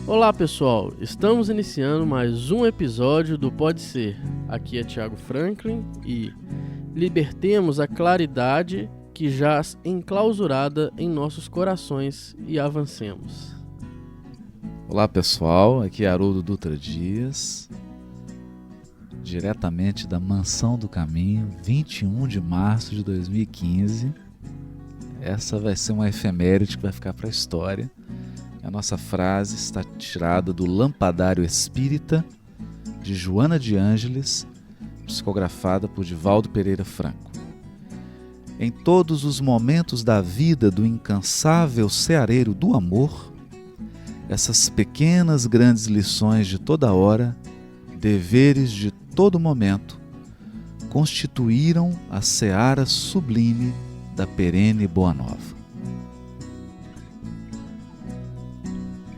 Olá pessoal, estamos iniciando mais um episódio do Pode Ser. Aqui é Thiago Franklin e libertemos a claridade que jaz enclausurada em nossos corações e avancemos. Olá pessoal, aqui é Haroldo Dutra Dias, diretamente da Mansão do Caminho, 21 de março de 2015. Essa vai ser uma efeméride que vai ficar para a história. A nossa frase está tirada do Lampadário Espírita, de Joana de Ângeles, psicografada por Divaldo Pereira Franco. Em todos os momentos da vida do incansável ceareiro do amor, essas pequenas grandes lições de toda hora, deveres de todo momento, constituíram a seara sublime da perene Boa Nova.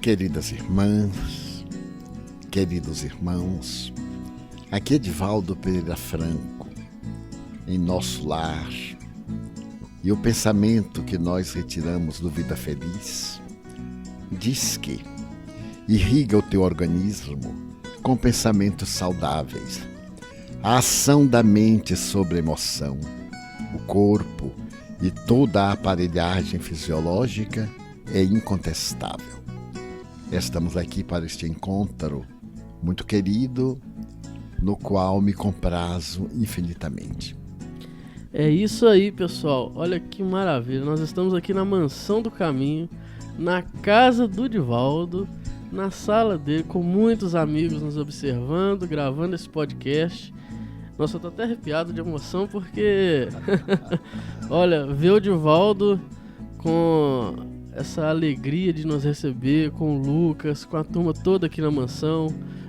Queridas irmãs, queridos irmãos, aqui é Divaldo Pereira Franco, em nosso lar, e o pensamento que nós retiramos do Vida Feliz diz que irriga o teu organismo com pensamentos saudáveis, a ação da mente sobre a emoção, o corpo e toda a aparelhagem fisiológica é incontestável. Estamos aqui para este encontro muito querido, no qual me comprazo infinitamente. É isso aí, pessoal. Olha que maravilha. Nós estamos aqui na Mansão do Caminho, na casa do Divaldo, na sala dele, com muitos amigos nos observando, gravando esse podcast. Nossa, eu tô até arrepiado de emoção porque, olha, ver o Divaldo com essa alegria de nos receber, com o Lucas, com a turma toda aqui na mansão,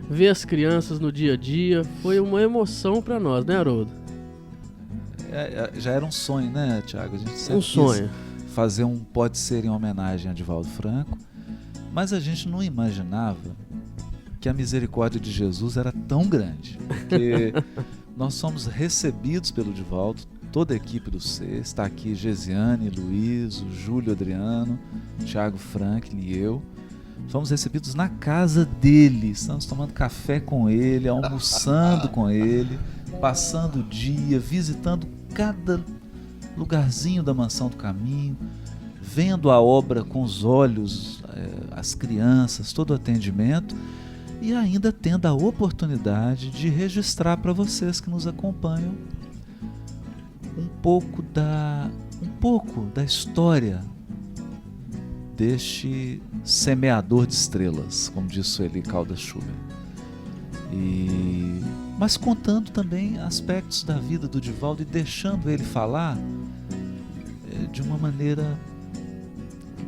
ver as crianças no dia a dia, foi uma emoção para nós, né, Haroldo? Já era um sonho, né, Thiago? A gente sempre sonho. Quis fazer um Pode Ser em homenagem a Divaldo Franco, mas a gente não imaginava que a misericórdia de Jesus era tão grande, porque nós somos recebidos pelo Divaldo. Toda a equipe do C, está aqui Gesiane, Luiz, o Júlio Adriano, Thiago Franklin e eu. Fomos recebidos na casa dele, estamos tomando café com ele, almoçando com ele, passando o dia, visitando cada lugarzinho da Mansão do Caminho, vendo a obra com os olhos, as crianças, todo o atendimento e ainda tendo a oportunidade de registrar para vocês que nos acompanham um pouco da história deste semeador de estrelas, como diz Sueli Caldas Schubert. Mas contando também aspectos da vida do Divaldo e deixando ele falar de uma maneira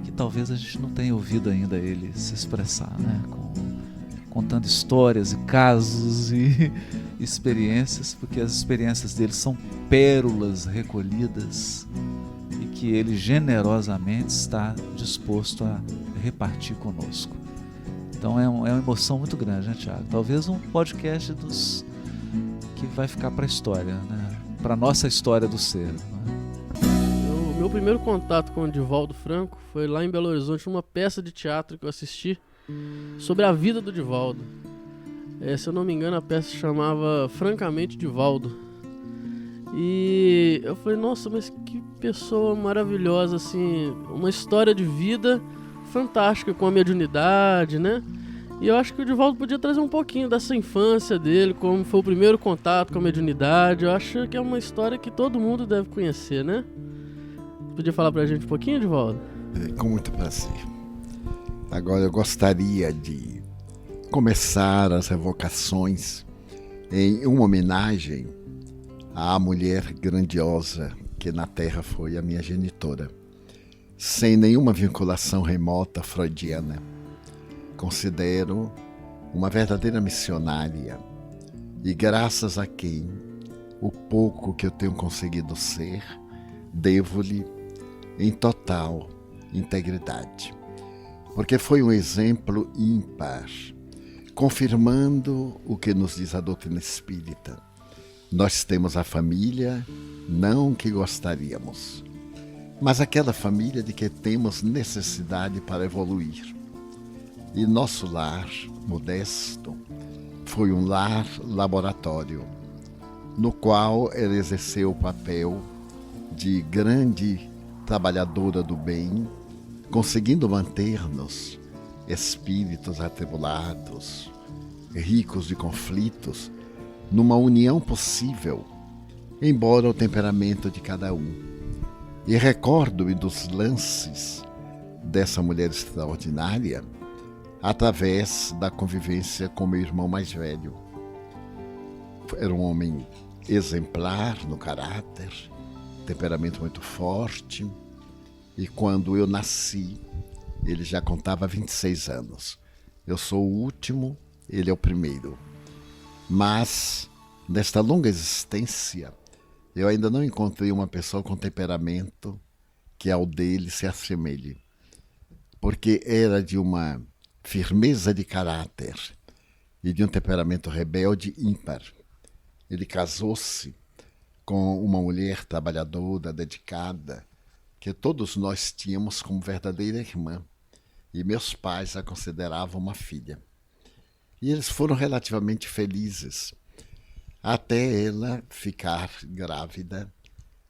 que talvez a gente não tenha ouvido ainda ele se expressar, né? Contando histórias e casos e experiências, porque as experiências dele são pérolas recolhidas e que ele generosamente está disposto a repartir conosco. Então é uma emoção muito grande, né, Thiago? Talvez um podcast que vai ficar para a história, né? Para a nossa história do ser. Né? O meu primeiro contato com o Divaldo Franco foi lá em Belo Horizonte, numa peça de teatro que eu assisti sobre a vida do Divaldo. Se eu não me engano, a peça se chamava Francamente Divaldo. E eu falei, nossa, mas que pessoa maravilhosa, assim, uma história de vida fantástica com a mediunidade, né? E eu acho que o Divaldo podia trazer um pouquinho dessa infância dele, como foi o primeiro contato com a mediunidade. Eu acho que é uma história que todo mundo deve conhecer, né? Podia falar pra gente um pouquinho, Divaldo? Com muito prazer. Agora eu gostaria de começar as evocações em uma homenagem à mulher grandiosa que na Terra foi a minha genitora, sem nenhuma vinculação remota freudiana. Considero uma verdadeira missionária e graças a quem o pouco que eu tenho conseguido ser, devo-lhe em total integridade. Porque foi um exemplo ímpar, confirmando o que nos diz a doutrina espírita. Nós temos a família, não que gostaríamos, mas aquela família de que temos necessidade para evoluir. E nosso lar, modesto, foi um lar laboratório, no qual ela exerceu o papel de grande trabalhadora do bem, conseguindo manter-nos, espíritos atribulados, ricos de conflitos, numa união possível, embora o temperamento de cada um. E recordo-me dos lances dessa mulher extraordinária através da convivência com meu irmão mais velho. Era um homem exemplar no caráter, temperamento muito forte, e quando eu nasci, ele já contava 26 anos. Eu sou o último, ele é o primeiro. Mas, nesta longa existência, eu ainda não encontrei uma pessoa com temperamento que ao dele se assemelhe, porque era de uma firmeza de caráter e de um temperamento rebelde ímpar. Ele casou-se com uma mulher trabalhadora, dedicada, que todos nós tínhamos como verdadeira irmã, e meus pais a consideravam uma filha. E eles foram relativamente felizes, até ela ficar grávida,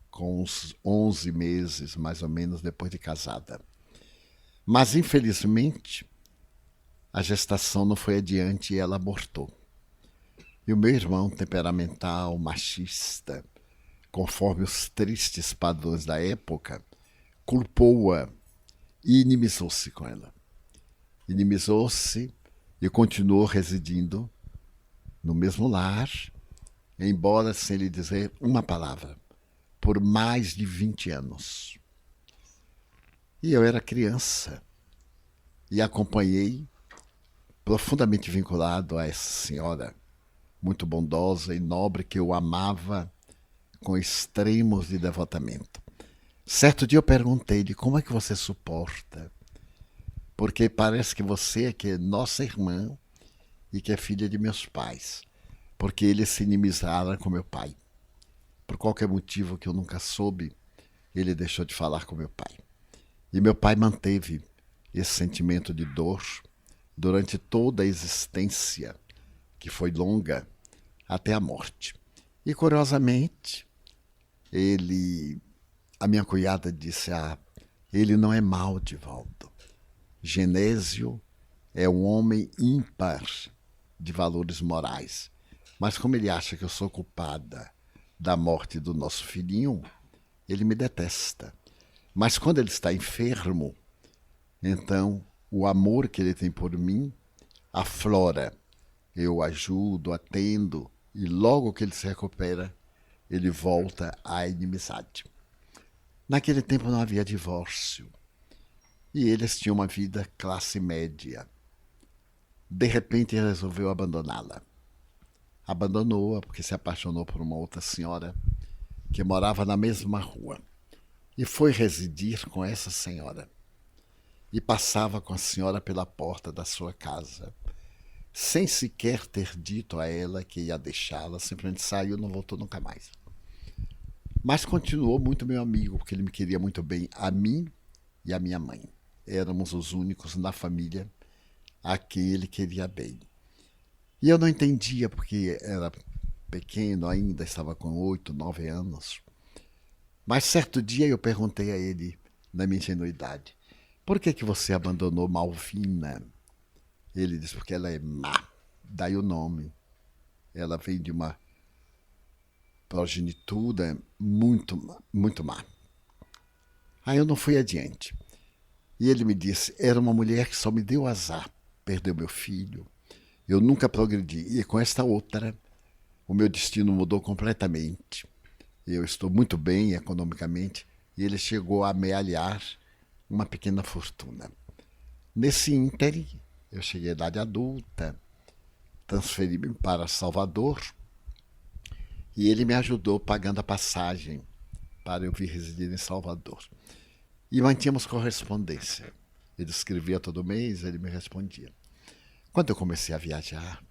com uns 11 meses, mais ou menos, depois de casada. Mas, infelizmente, a gestação não foi adiante e ela abortou. E o meu irmão, temperamental, machista, conforme os tristes padrões da época, culpou-a e inimizou-se com ela. Inimizou-se e continuou residindo no mesmo lar, embora sem lhe dizer uma palavra, por mais de 20 anos. E eu era criança e acompanhei, profundamente vinculado a essa senhora, muito bondosa e nobre, que eu amava com extremos de devotamento. Certo dia eu perguntei-lhe: como é que você suporta? Porque parece que você é que é nossa irmã e que é filha de meus pais, porque eles se inimizaram com meu pai. Por qualquer motivo que eu nunca soube, ele deixou de falar com meu pai. E meu pai manteve esse sentimento de dor durante toda a existência, que foi longa, até a morte. E, curiosamente, a minha cunhada disse: ele não é mau, Divaldo. Genésio é um homem ímpar de valores morais. Mas como ele acha que eu sou culpada da morte do nosso filhinho, ele me detesta. Mas quando ele está enfermo, então o amor que ele tem por mim aflora. Eu ajudo, atendo, e logo que ele se recupera, ele volta à inimizade. Naquele tempo não havia divórcio, e eles tinham uma vida classe média. De repente ele resolveu abandoná-la. Abandonou-a porque se apaixonou por uma outra senhora que morava na mesma rua, e foi residir com essa senhora. E passava com a senhora pela porta da sua casa, sem sequer ter dito a ela que ia deixá-la, simplesmente saiu e não voltou nunca mais. Mas continuou muito meu amigo, porque ele me queria muito bem, a mim e a minha mãe. Éramos os únicos na família a quem ele queria bem. E eu não entendia, porque era pequeno ainda, estava com 8, 9 anos. Mas certo dia eu perguntei a ele, na minha ingenuidade: por que você abandonou Malvina? Ele disse: porque ela é má. Daí o nome. Ela vem de uma progenitura muito, muito má. Aí eu não fui adiante. E ele me disse: era uma mulher que só me deu azar. Perdeu meu filho. Eu nunca progredi. E com esta outra, o meu destino mudou completamente. Eu estou muito bem economicamente. E ele chegou a amealhar uma pequena fortuna. Nesse ínterim, eu cheguei à idade adulta, transferi-me para Salvador e ele me ajudou pagando a passagem para eu vir residir em Salvador. E mantínhamos correspondência. Ele escrevia todo mês, ele me respondia. Quando eu comecei a viajar,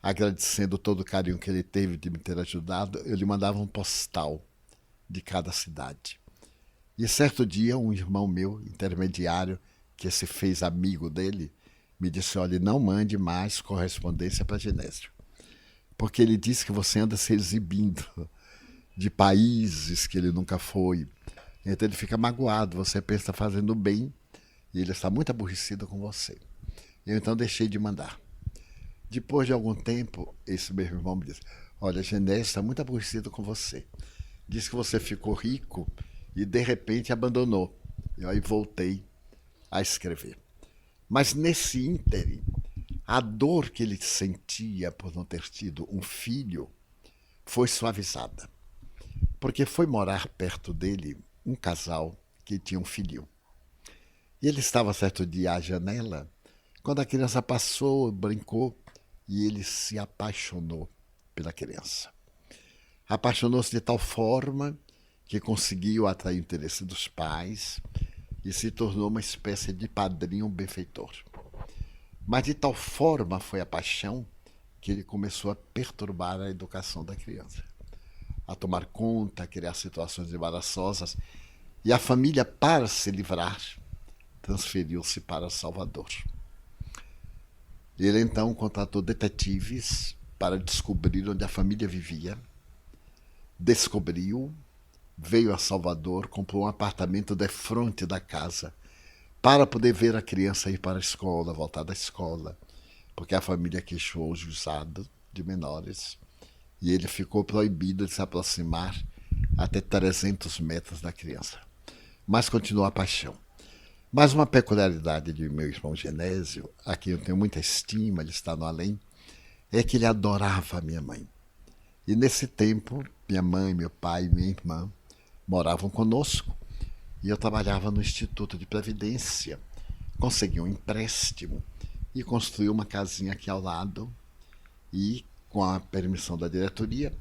agradecendo todo o carinho que ele teve de me ter ajudado, eu lhe mandava um postal de cada cidade. E certo dia, um irmão meu, intermediário, que se fez amigo dele, me disse, olha, não mande mais correspondência para Genésio, porque ele disse que você anda se exibindo de países que ele nunca foi. Então ele fica magoado, você pensa fazendo bem e ele está muito aborrecido com você. Eu então deixei de mandar. Depois de algum tempo, esse meu irmão me disse, olha, Genésio está muito aborrecido com você. Diz que você ficou rico e de repente abandonou. Eu aí voltei a escrever. Mas nesse ínterim, a dor que ele sentia por não ter tido um filho foi suavizada. Porque foi morar perto dele um casal que tinha um filhinho. E ele estava certo dia à janela, quando a criança passou, brincou, e ele se apaixonou pela criança. Apaixonou-se de tal forma que conseguiu atrair o interesse dos pais e se tornou uma espécie de padrinho benfeitor. Mas de tal forma foi a paixão que ele começou a perturbar a educação da criança, a tomar conta, a criar situações embaraçosas, e a família, para se livrar, transferiu-se para Salvador. Ele então contratou detetives para descobrir onde a família vivia, descobriu, veio a Salvador, comprou um apartamento defronte da casa para poder ver a criança ir para a escola, voltar da escola, porque a família queixou o juizado de menores e ele ficou proibido de se aproximar até 300 metros da criança. Mas continuou a paixão. Mas uma peculiaridade de meu irmão Genésio, a quem eu tenho muita estima, ele está no além, é que ele adorava a minha mãe. E nesse tempo, minha mãe, meu pai e minha irmã moravam conosco e eu trabalhava no Instituto de Previdência. Consegui um empréstimo e construí uma casinha aqui ao lado e, com a permissão da diretoria,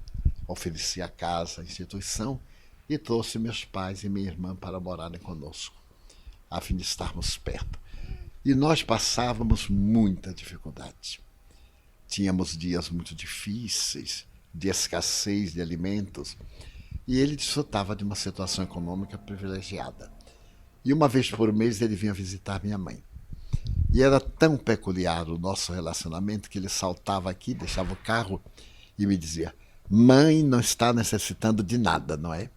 ofereci a casa à instituição e trouxe meus pais e minha irmã para morarem conosco, a fim de estarmos perto. E nós passávamos muita dificuldade. Tínhamos dias muito difíceis, de escassez de alimentos, e ele desfrutava de uma situação econômica privilegiada. E uma vez por mês ele vinha visitar minha mãe. E era tão peculiar o nosso relacionamento que ele saltava aqui, deixava o carro e me dizia, mãe não está necessitando de nada, não é?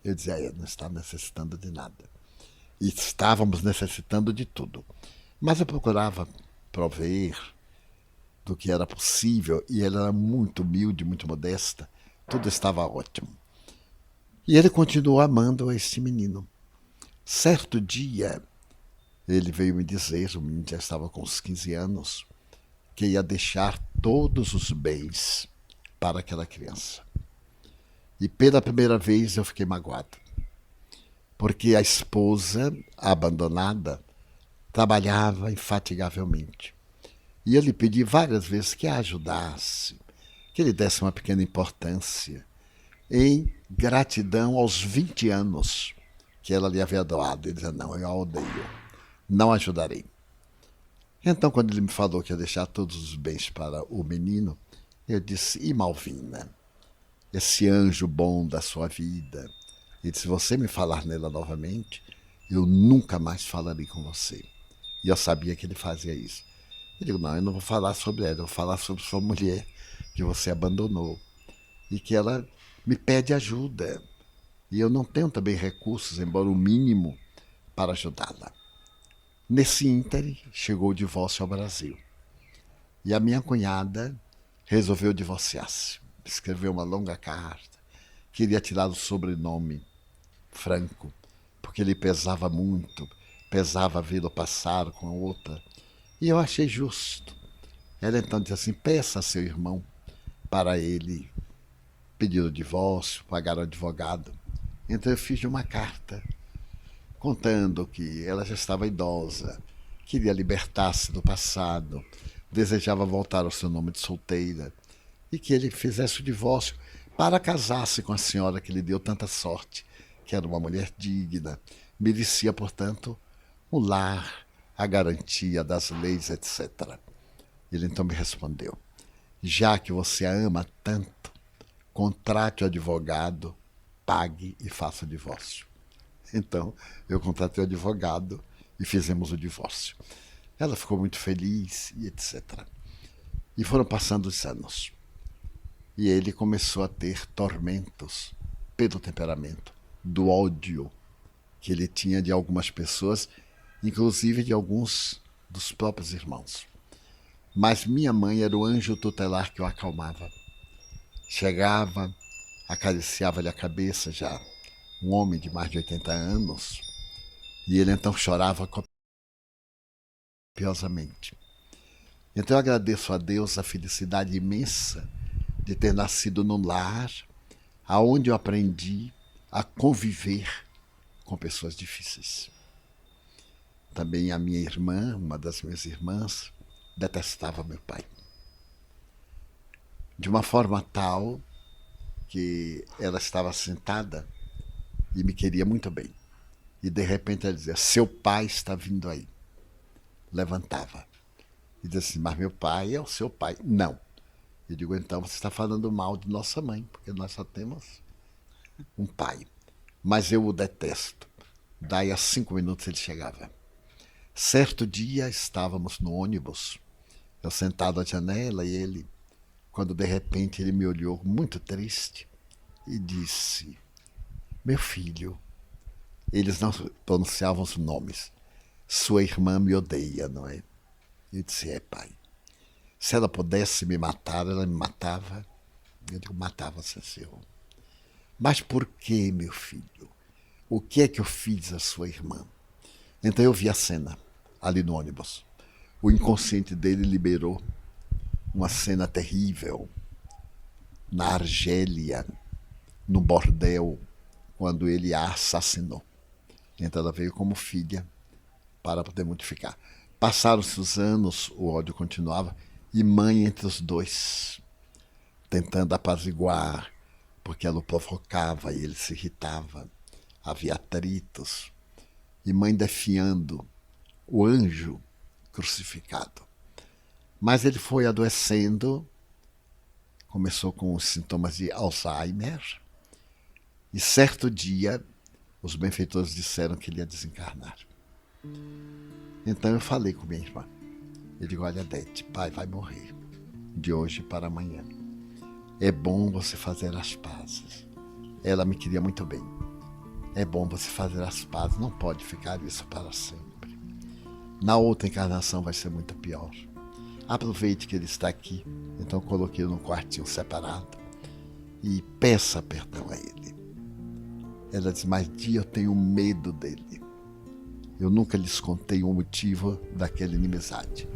Eu dizia, não está necessitando de nada. E estávamos necessitando de tudo. Mas eu procurava prover do que era possível, e ela era muito humilde, muito modesta, tudo estava ótimo. E ele continuou amando este menino. Certo dia, ele veio me dizer, o menino já estava com uns 15 anos, que ia deixar todos os bens para aquela criança. E pela primeira vez eu fiquei magoado, porque a esposa, abandonada, trabalhava infatigavelmente. E eu lhe pedi várias vezes que a ajudasse, que lhe desse uma pequena importância, em gratidão aos 20 anos que ela lhe havia doado. Ele dizia, não, eu a odeio, não ajudarei. Então, quando ele me falou que ia deixar todos os bens para o menino, eu disse, e Malvina, esse anjo bom da sua vida? E se você me falar nela novamente, eu nunca mais falarei com você. E eu sabia que ele fazia isso. Eu digo, não, eu não vou falar sobre ela, eu vou falar sobre sua mulher, que você abandonou, e que ela me pede ajuda. E eu não tenho também recursos, embora o mínimo, para ajudá-la. Nesse ínterim, chegou o divórcio ao Brasil. E a minha cunhada resolveu divorciar-se. Escreveu uma longa carta, queria tirar o sobrenome Franco, porque ele pesava muito, pesava vê-lo passar com a outra. E eu achei justo. Ela então disse assim, peça a seu irmão para ele pedir o divórcio, pagar o advogado. Então eu fiz uma carta contando que ela já estava idosa, queria libertar-se do passado, desejava voltar ao seu nome de solteira e que ele fizesse o divórcio para casar-se com a senhora que lhe deu tanta sorte, que era uma mulher digna, merecia, portanto, o lar, a garantia das leis, etc. Ele então me respondeu, já que você a ama tanto, contrate o advogado, pague e faça o divórcio. Então, eu contratei o advogado e fizemos o divórcio. Ela ficou muito feliz e etc. E foram passando os anos. E ele começou a ter tormentos pelo temperamento, do ódio que ele tinha de algumas pessoas, inclusive de alguns dos próprios irmãos. Mas minha mãe era o anjo tutelar que o acalmava. Chegava, acariciava-lhe a cabeça, já um homem de mais de 80 anos, e ele então chorava copiosamente. Então eu agradeço a Deus a felicidade imensa de ter nascido num lar aonde eu aprendi a conviver com pessoas difíceis. Também a minha irmã, uma das minhas irmãs, detestava meu pai. De uma forma tal que ela estava sentada e me queria muito bem. E de repente ela dizia, seu pai está vindo aí. Levantava. E dizia assim, mas meu pai é o seu pai. Não. Eu digo, então você está falando mal de nossa mãe, porque nós só temos um pai. Mas eu o detesto. Daí a 5 minutos ele chegava. Certo dia estávamos no ônibus, eu sentado à janela e ele, quando de repente ele me olhou muito triste e disse, meu filho, eles não pronunciavam os nomes, sua irmã me odeia, não é? Eu disse, é pai. Se ela pudesse me matar, ela me matava. Eu digo, matava, senhor. Mas por que, meu filho? O que é que eu fiz à sua irmã? Então eu vi a cena, ali no ônibus. O inconsciente dele liberou uma cena terrível na Argélia, no bordel, quando ele a assassinou. Então ela veio como filha para poder modificar. Passaram-se os anos, o ódio continuava, e mãe entre os dois, tentando apaziguar, porque ela o provocava e ele se irritava. Havia atritos. E mãe defiando o anjo crucificado. Mas ele foi adoecendo, começou com os sintomas de Alzheimer, e certo dia os benfeitores disseram que ele ia desencarnar. Então eu falei com minha irmã. Eu digo, olha, Dete, pai vai morrer de hoje para amanhã. É bom você fazer as pazes. Ela me queria muito bem. É bom você fazer as pazes, não pode ficar isso para sempre. Na outra encarnação vai ser muito pior. Aproveite que ele está aqui. Então eu coloquei num quartinho separado e peça perdão a ele. Ela diz, mas dia eu tenho medo dele. Eu nunca lhes contei o motivo daquela inimizade.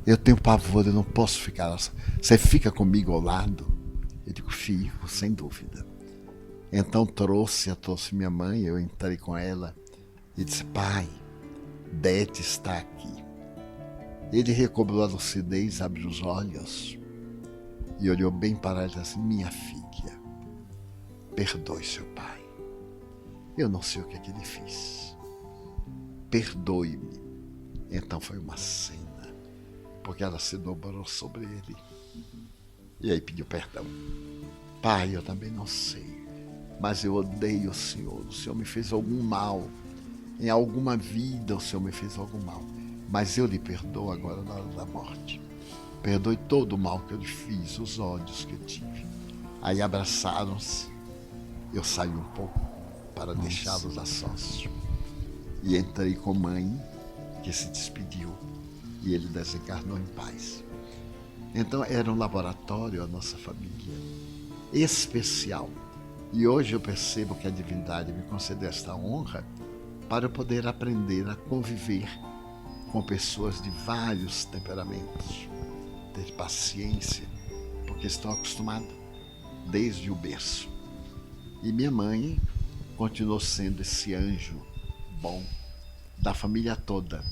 Eu tenho pavor, eu não posso ficar. Você fica comigo ao lado? Eu digo, fico, sem dúvida. Então trouxe minha mãe, eu entrei com ela e disse, pai, Dete está aqui. Ele recobrou a lucidez, abriu os olhos e olhou bem para ela e disse assim, minha filha, perdoe seu pai. Eu não sei o que é que ele fez. Perdoe-me. Então foi uma cena, porque ela se dobrou sobre ele e aí pediu perdão. Pai, eu também não sei, mas eu odeio o Senhor me fez algum mal, em alguma vida o Senhor me fez algum mal, mas eu lhe perdoo agora na hora da morte. Perdoe todo o mal que eu lhe fiz, os ódios que eu tive. Aí abraçaram-se, eu saí um pouco para deixá-los a sós. E entrei com mãe, que se despediu, e ele desencarnou em paz. Então era um laboratório a nossa família, especial. E hoje eu percebo que a divindade me concedeu esta honra para eu poder aprender a conviver com pessoas de vários temperamentos, ter paciência, porque estou acostumado desde o berço. E minha mãe continuou sendo esse anjo bom da família toda.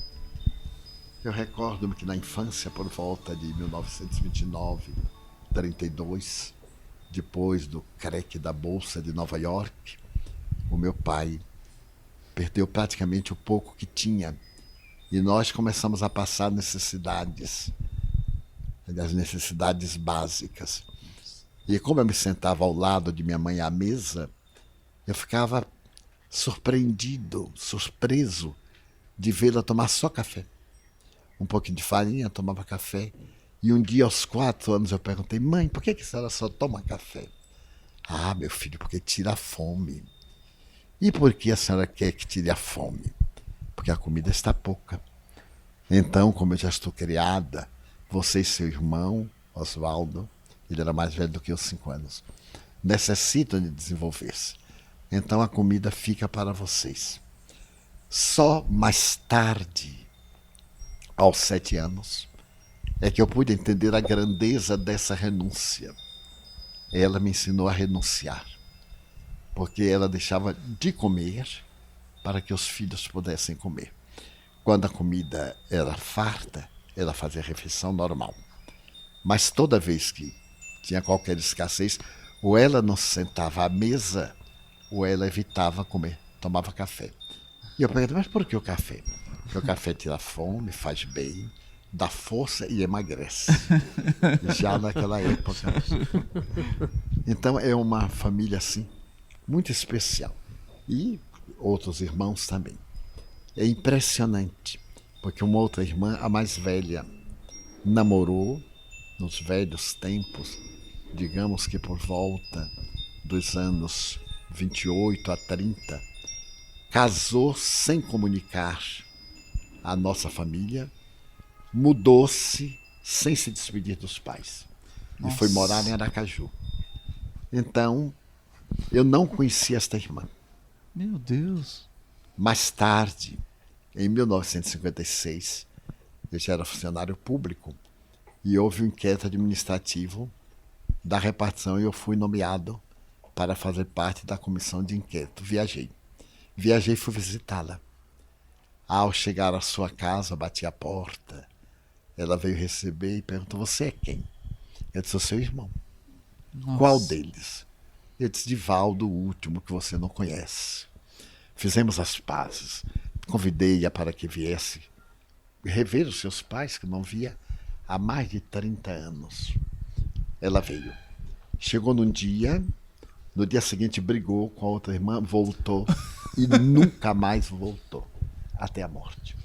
Eu recordo-me que na infância, por volta de 1929, 32, depois do crack da Bolsa de Nova York, o meu pai perdeu praticamente o pouco que tinha e nós começamos a passar necessidades, as necessidades básicas. E como eu me sentava ao lado de minha mãe à mesa, eu ficava surpreso de vê-la tomar só café. um pouquinho de farinha, tomava café. E um dia, aos 4 anos, eu perguntei: mãe, por que a senhora só toma café? Ah, meu filho, porque tira a fome. E por que a senhora quer que tire a fome? Porque a comida está pouca. Então, como eu já estou criada, você e seu irmão, Oswaldo, ele era mais velho do que eu, 5 anos, necessitam de desenvolver-se. Então a comida fica para vocês. Só mais tarde, aos 7 anos, é que eu pude entender a grandeza dessa renúncia. Ela me ensinou a renunciar, porque ela deixava de comer para que os filhos pudessem comer. Quando a comida era farta, ela fazia a refeição normal. Mas toda vez que tinha qualquer escassez, ou ela não sentava à mesa, ou ela evitava comer, tomava café. E eu perguntei: mas por que o café? Porque o café tira fome, faz bem, dá força e emagrece. Já naquela época. Então é uma família assim, muito especial. E outros irmãos também. É impressionante, porque uma outra irmã, a mais velha, namorou nos velhos tempos, digamos que por volta dos anos 28 a 30, casou sem comunicar à nossa família, mudou-se sem se despedir dos pais. Nossa. E foi morar em Aracaju. Então, eu não conhecia esta irmã. Meu Deus! Mais tarde, em 1956, eu já era funcionário público e houve um inquérito administrativo da repartição e eu fui nomeado para fazer parte da comissão de inquérito. Viajei e fui visitá-la. Ao chegar à sua casa, bati a porta. Ela veio receber e perguntou: você é quem? Eu disse: o seu irmão. Nossa. Qual deles? Eu disse: Divaldo, o último que você não conhece. Fizemos as pazes. Convidei-a para que viesse rever os seus pais, que não via há mais de 30 anos. Ela veio. Chegou num dia, no dia seguinte brigou com a outra irmã, voltou e nunca mais voltou, até a morte.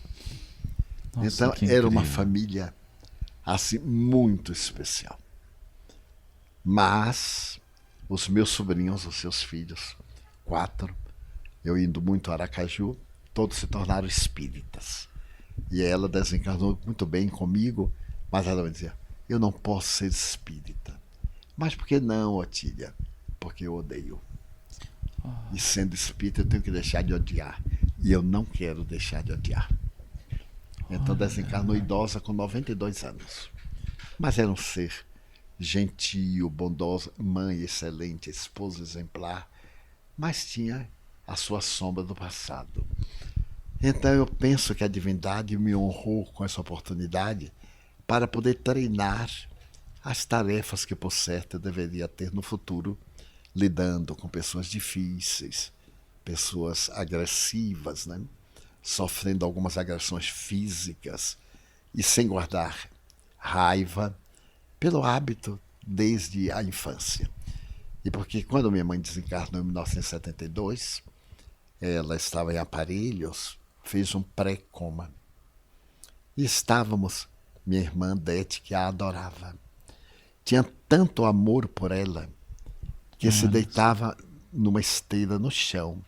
Nossa, então era uma família assim muito especial. Mas os meus sobrinhos, os seus filhos, 4, eu indo muito a Aracaju, todos se tornaram espíritas. E ela desencarnou muito bem comigo, mas ela me dizia: eu não posso ser espírita. Mas por que não, Otília? Porque eu odeio. E sendo espírita eu tenho que deixar de odiar. E eu não quero deixar de odiar. Então desencarnou idosa com 92 anos. Mas era um ser gentil, bondosa, mãe excelente, esposa exemplar, mas tinha a sua sombra do passado. Então eu penso que a divindade me honrou com essa oportunidade para poder treinar as tarefas que, por certo, eu deveria ter no futuro, lidando com pessoas difíceis, pessoas agressivas, né? Sofrendo algumas agressões físicas e sem guardar raiva, pelo hábito desde a infância. E porque quando minha mãe desencarnou em 1972, ela estava em aparelhos, fez um pré-coma. E estávamos, minha irmã Dete, que a adorava. Tinha tanto amor por ela, que se deitava numa esteira no chão,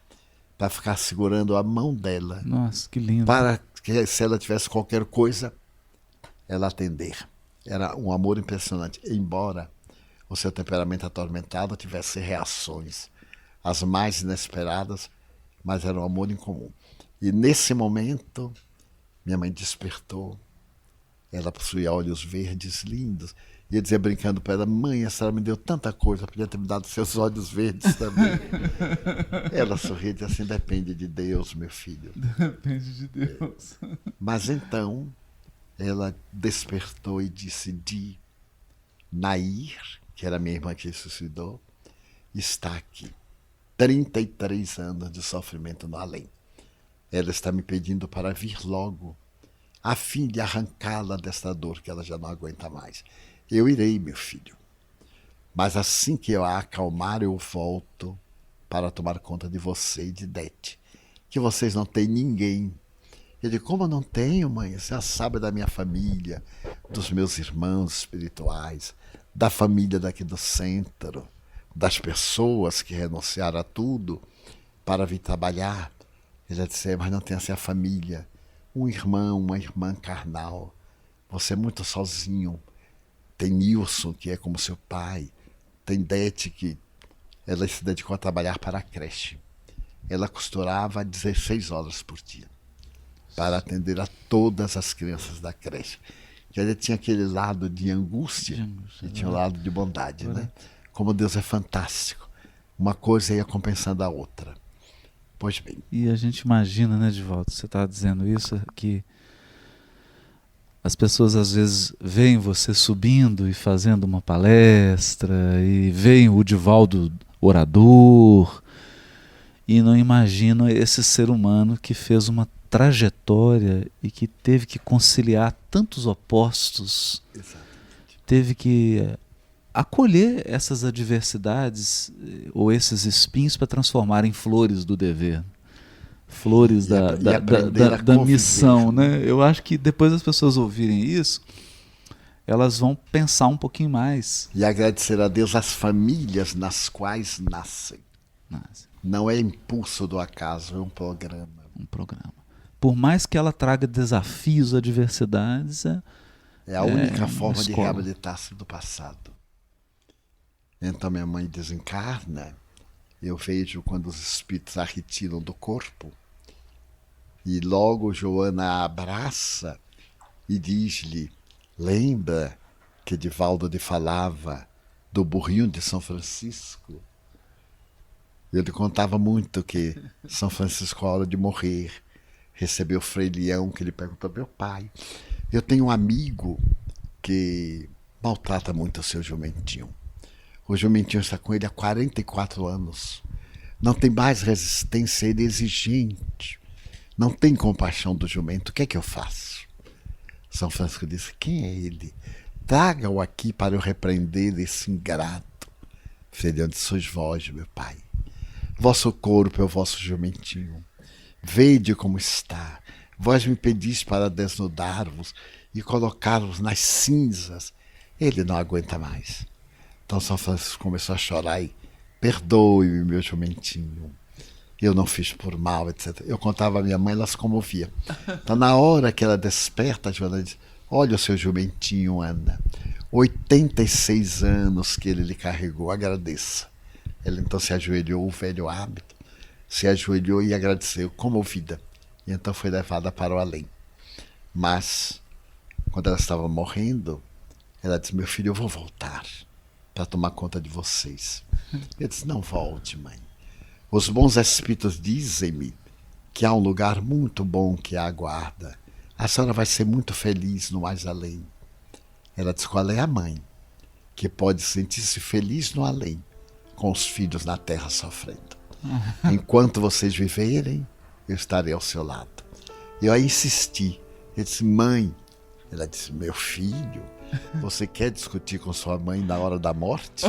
para ficar segurando a mão dela. Nossa, que lindo. Para que, se ela tivesse qualquer coisa, ela atender. Era um amor impressionante, embora o seu temperamento atormentado tivesse reações, as mais inesperadas, mas era um amor incomum. E nesse momento, minha mãe despertou. Ela possuía olhos verdes lindos. E eu dizia brincando para ela: mãe, a senhora me deu tanta coisa, podia ter me dado seus olhos verdes também. Ela sorria e dizia assim: depende de Deus, meu filho. Depende de Deus. Mas então, ela despertou e disse: Di, Nair, que era minha irmã que se suicidou, está aqui. 33 anos de sofrimento no além. Ela está me pedindo para vir logo, a fim de arrancá-la desta dor que ela já não aguenta mais. Eu irei, meu filho. Mas assim que eu a acalmar, eu volto para tomar conta de você e de Dete. Que vocês não têm ninguém. Ele, como eu não tenho, mãe? Você já sabe da minha família, dos meus irmãos espirituais, da família daqui do centro, das pessoas que renunciaram a tudo para vir trabalhar. Ele já disse, mas não tem assim a família, um irmão, uma irmã carnal. Você é muito sozinho. Tem Nilson, que é como seu pai. Tem Dete, que ela se dedicou a trabalhar para a creche. Ela costurava 16 horas por dia para atender a todas as crianças da creche. Que ele tinha aquele lado de angústia e tinha o lado de bondade, né? Como Deus é fantástico. Uma coisa ia compensando a outra. Pois bem. E a gente imagina, né, Divaldo, você está dizendo isso, que as pessoas às vezes veem você subindo e fazendo uma palestra, e veem o Divaldo orador, e não imaginam esse ser humano que fez uma trajetória e que teve que conciliar tantos opostos. Exatamente. Teve que acolher essas adversidades ou esses espinhos para transformar em flores do dever, flores da missão, né? Eu acho que depois das pessoas ouvirem isso, elas vão pensar um pouquinho mais. E agradecer a Deus as famílias nas quais nascem. Não é impulso do acaso, é um programa. Um programa. Por mais que ela traga desafios, adversidades, é a única forma de reabilitar-se do passado. Então minha mãe desencarna, eu vejo quando os espíritos a retiram do corpo, e logo Joana a abraça e diz-lhe, lembra que Divaldo lhe falava do burrinho de São Francisco? Ele contava muito que São Francisco, à hora de morrer, recebeu o Frei Leão, que ele perguntou, meu pai, eu tenho um amigo que maltrata muito o seu jumentinho. O jumentinho está com ele há 44 anos. Não tem mais resistência, ele é exigente. Não tem compaixão do jumento. O que é que eu faço? São Francisco disse, quem é ele? Traga-o aqui para eu repreender esse ingrato. Frei Leão disse, sois vós, meu pai. Vosso corpo é o vosso jumentinho. Vede como está. Vós me pedis para desnudar-vos e colocar-vos nas cinzas. Ele não aguenta mais. Então São Francisco começou a chorar e perdoe-me, meu jumentinho. Eu não fiz por mal, etc. Eu contava à minha mãe, ela se comovia. Então na hora que ela desperta, a Joana diz, olha o seu jumentinho, Ana. 86 anos que ele lhe carregou, agradeça. Ela então se ajoelhou, o velho hábito, se ajoelhou e agradeceu, comovida. E então foi levada para o além. Mas, quando ela estava morrendo, ela disse, meu filho, eu vou voltar para tomar conta de vocês. Eu disse, não volte, mãe. Os bons espíritos dizem-me que há um lugar muito bom que a aguarda. A senhora vai ser muito feliz no mais além. Ela disse, qual é a mãe que pode sentir-se feliz no além, com os filhos na terra sofrendo? Enquanto vocês viverem, eu estarei ao seu lado. Eu aí insisti. Eu disse, mãe. Ela disse, meu filho, você quer discutir com sua mãe na hora da morte?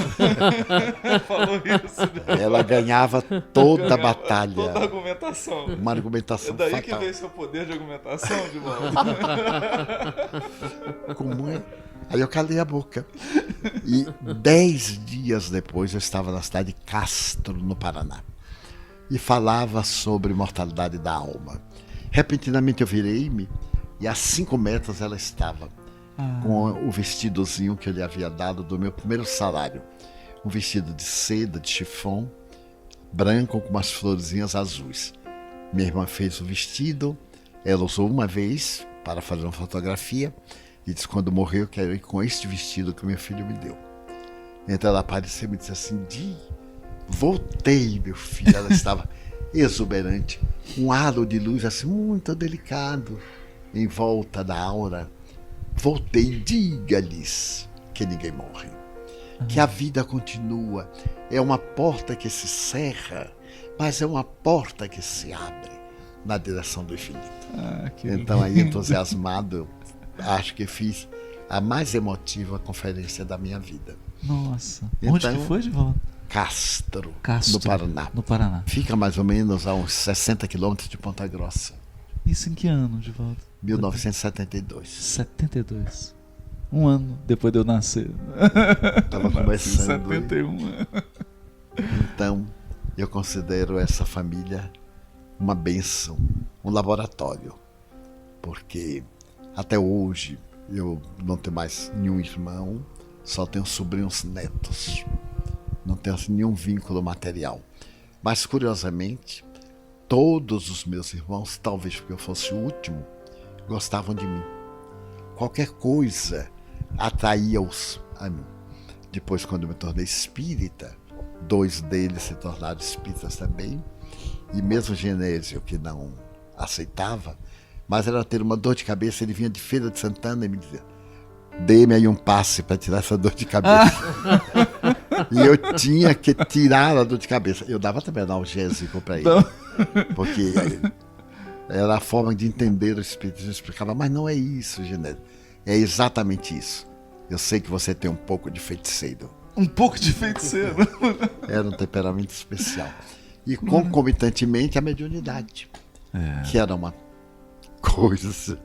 Falou isso, né? Ela ganhava toda a batalha. Toda a argumentação. Uma argumentação fatal. É daí que veio seu poder de argumentação, de volta. Como é? Aí eu calei a boca. E 10 dias depois eu estava na cidade de Castro, no Paraná. E falava sobre mortalidade da alma. Repentinamente eu virei-me e a 5 metros ela estava com o vestidozinho que eu lhe havia dado do meu primeiro salário. Um vestido de seda, de chiffon, branco com umas florzinhas azuis. Minha irmã fez o vestido, ela usou uma vez para fazer uma fotografia e disse, quando morreu eu quero ir com este vestido que meu filho me deu. Então ela apareceu e me disse assim, Di, voltei, meu filho. Ela estava exuberante, um halo de luz assim muito delicado em volta da aura. Voltei, diga-lhes que ninguém morre, que a vida continua. É uma porta que se cerra, mas é uma porta que se abre na direção do infinito. Então aí, entusiasmado, acho que fiz a mais emotiva conferência da minha vida. Nossa, então, onde que foi, Divaldo? Castro, no Paraná. No Paraná. Fica mais ou menos a uns 60 quilômetros de Ponta Grossa. Isso em que ano, Divaldo? 1972. 72. Um ano depois de eu nascer. Estava começando. 71. Então, eu considero essa família uma bênção, um laboratório. Porque até hoje eu não tenho mais nenhum irmão, só tenho sobrinhos netos. Não tenho assim, nenhum vínculo material. Mas, curiosamente, todos os meus irmãos, talvez porque eu fosse o último, gostavam de mim. Qualquer coisa atraía-os a mim. Depois, quando eu me tornei espírita, 2 deles se tornaram espíritas também. E mesmo Genésio, que não aceitava, mas era ter uma dor de cabeça, ele vinha de Feira de Santana e me dizia: dê-me aí um passe para tirar essa dor de cabeça. E eu tinha que tirar a dor de cabeça. Eu dava também analgésico para ele. Porque era a forma de entender o espiritismo. Eu explicava, mas não é isso, Genésio. É exatamente isso. Eu sei que você tem um pouco de feiticeiro. Um pouco de feiticeiro. Era um temperamento especial. E concomitantemente a mediunidade. Que era uma coisa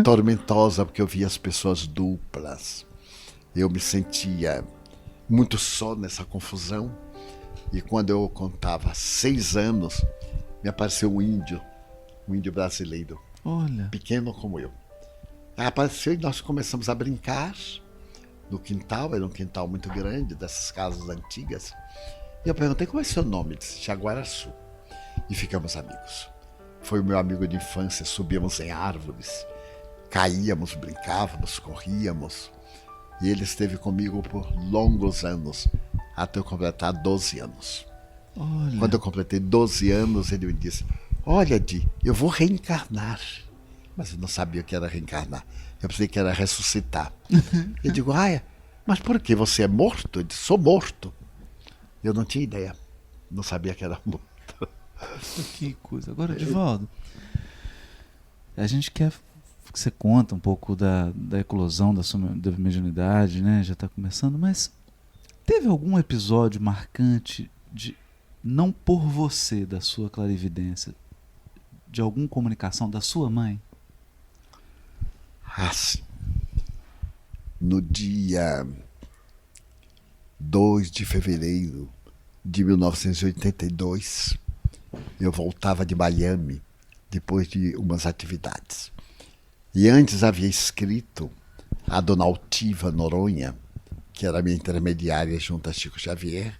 tormentosa, porque eu via as pessoas duplas. Eu me sentia muito só nessa confusão. E quando eu contava 6 anos, me apareceu um índio brasileiro. Olha. Pequeno como eu. Aí apareceu e nós começamos a brincar no quintal. Era um quintal muito grande, dessas casas antigas. E eu perguntei: como é seu nome? Ele disse: Jaguaraçu. E ficamos amigos. Foi o meu amigo de infância. Subíamos em árvores, caíamos, brincávamos, corríamos. E ele esteve comigo por longos anos, até eu completar 12 anos. Olha. Quando eu completei 12 anos, ele me disse: olha, Di, eu vou reencarnar. Mas eu não sabia o que era reencarnar. Eu pensei que era ressuscitar. Eu digo: mas por que? Você é morto? Ele disse: sou morto. Eu não tinha ideia. Não sabia que era morto. Que coisa. Agora, Divaldo, a gente quer que você conta um pouco da eclosão da mediunidade, né? Já está começando, mas teve algum episódio marcante de, não por você, da sua clarividência, de alguma comunicação da sua mãe? Sim. No dia 2 de fevereiro de 1982, eu voltava de Miami, depois de umas atividades. E antes havia escrito a dona Altiva Noronha, que era minha intermediária junto a Chico Xavier,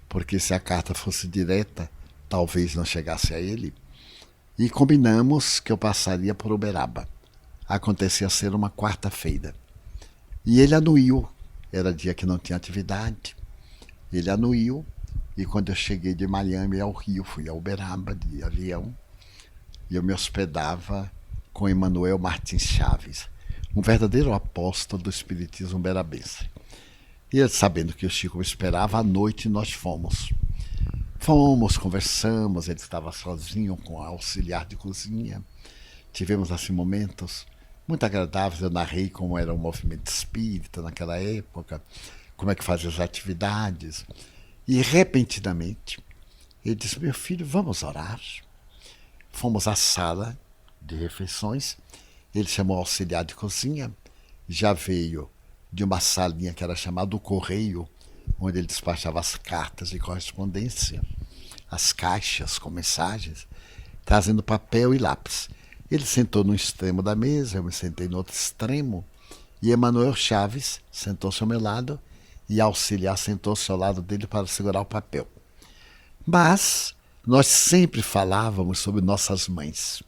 porque se a carta fosse direta, talvez não chegasse a ele. E combinamos que eu passaria por Uberaba. Acontecia ser uma quarta-feira. E ele anuiu. Era dia que não tinha atividade. Ele anuiu. E quando eu cheguei de Miami ao Rio, fui a Uberaba de avião. E eu me hospedava com Emanuel Martins Chaves, um verdadeiro apóstolo do espiritismo uberabense. E ele, sabendo que o Chico me esperava, à noite nós fomos. Conversamos, ele estava sozinho com a auxiliar de cozinha. Tivemos assim momentos muito agradáveis. Eu narrei como era o movimento espírita naquela época, como é que fazia as atividades. E repentinamente ele disse: meu filho, vamos orar. Fomos à sala de refeições. Ele chamou o auxiliar de cozinha. Já veio de uma salinha que era chamada o Correio, onde ele despachava as cartas de correspondência, as caixas com mensagens, trazendo papel e lápis. Ele sentou no extremo da mesa, eu me sentei no outro extremo, e Emanuel Chaves sentou-se ao meu lado, e a auxiliar sentou-se ao lado dele para segurar o papel. Mas nós sempre falávamos sobre nossas mães,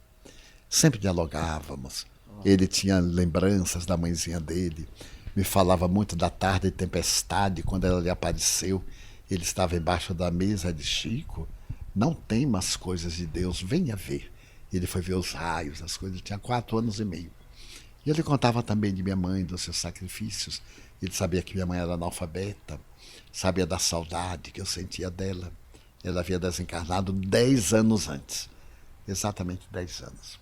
sempre dialogávamos. Ele tinha lembranças da mãezinha dele, me falava muito da tarde de tempestade, quando ela lhe apareceu. Ele estava embaixo da mesa de Chico: não temas coisas de Deus, venha ver. Ele foi ver os raios, as coisas. Tinha 4 anos e meio. E ele contava também de minha mãe, dos seus sacrifícios. Ele sabia que minha mãe era analfabeta, sabia da saudade que eu sentia dela. Ela havia desencarnado 10 anos antes, exatamente 10 anos.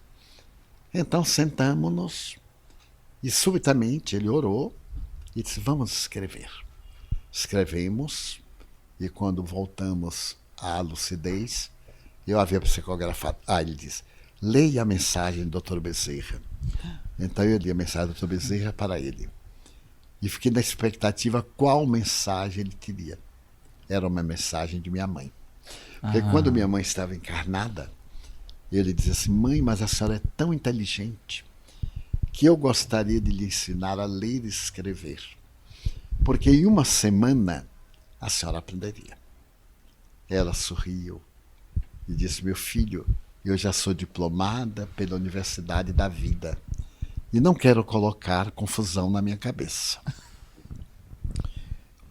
Então sentamos-nos e subitamente ele orou e disse: vamos escrever. Escrevemos, e quando voltamos à lucidez, eu havia psicografado. Ele disse: leia a mensagem do Dr. Bezerra. Então eu li a mensagem do Dr. Bezerra para ele. E fiquei na expectativa qual mensagem ele teria. Era uma mensagem de minha mãe. Porque quando minha mãe estava encarnada, ele dizia assim: mãe, mas a senhora é tão inteligente que eu gostaria de lhe ensinar a ler e escrever. Porque em uma semana a senhora aprenderia. Ela sorriu e disse: meu filho, eu já sou diplomada pela Universidade da Vida e não quero colocar confusão na minha cabeça.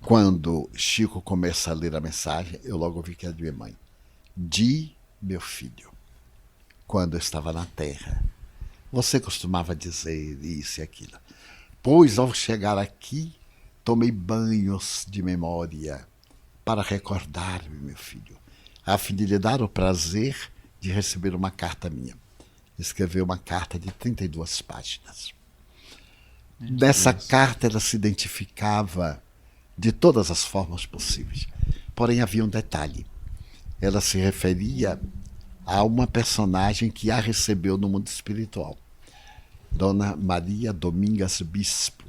Quando Chico começa a ler a mensagem, eu logo vi que era de minha mãe. Di, meu filho, quando eu estava na terra, você costumava dizer isso e aquilo. Pois ao chegar aqui, tomei banhos de memória para recordar-me, meu filho, a fim de lhe dar o prazer de receber uma carta minha. Escreveu uma carta de 32 páginas. Nessa carta ela se identificava de todas as formas possíveis. Porém havia um detalhe. Ela se referia a uma personagem que a recebeu no mundo espiritual. Dona Maria Domingas Bispo,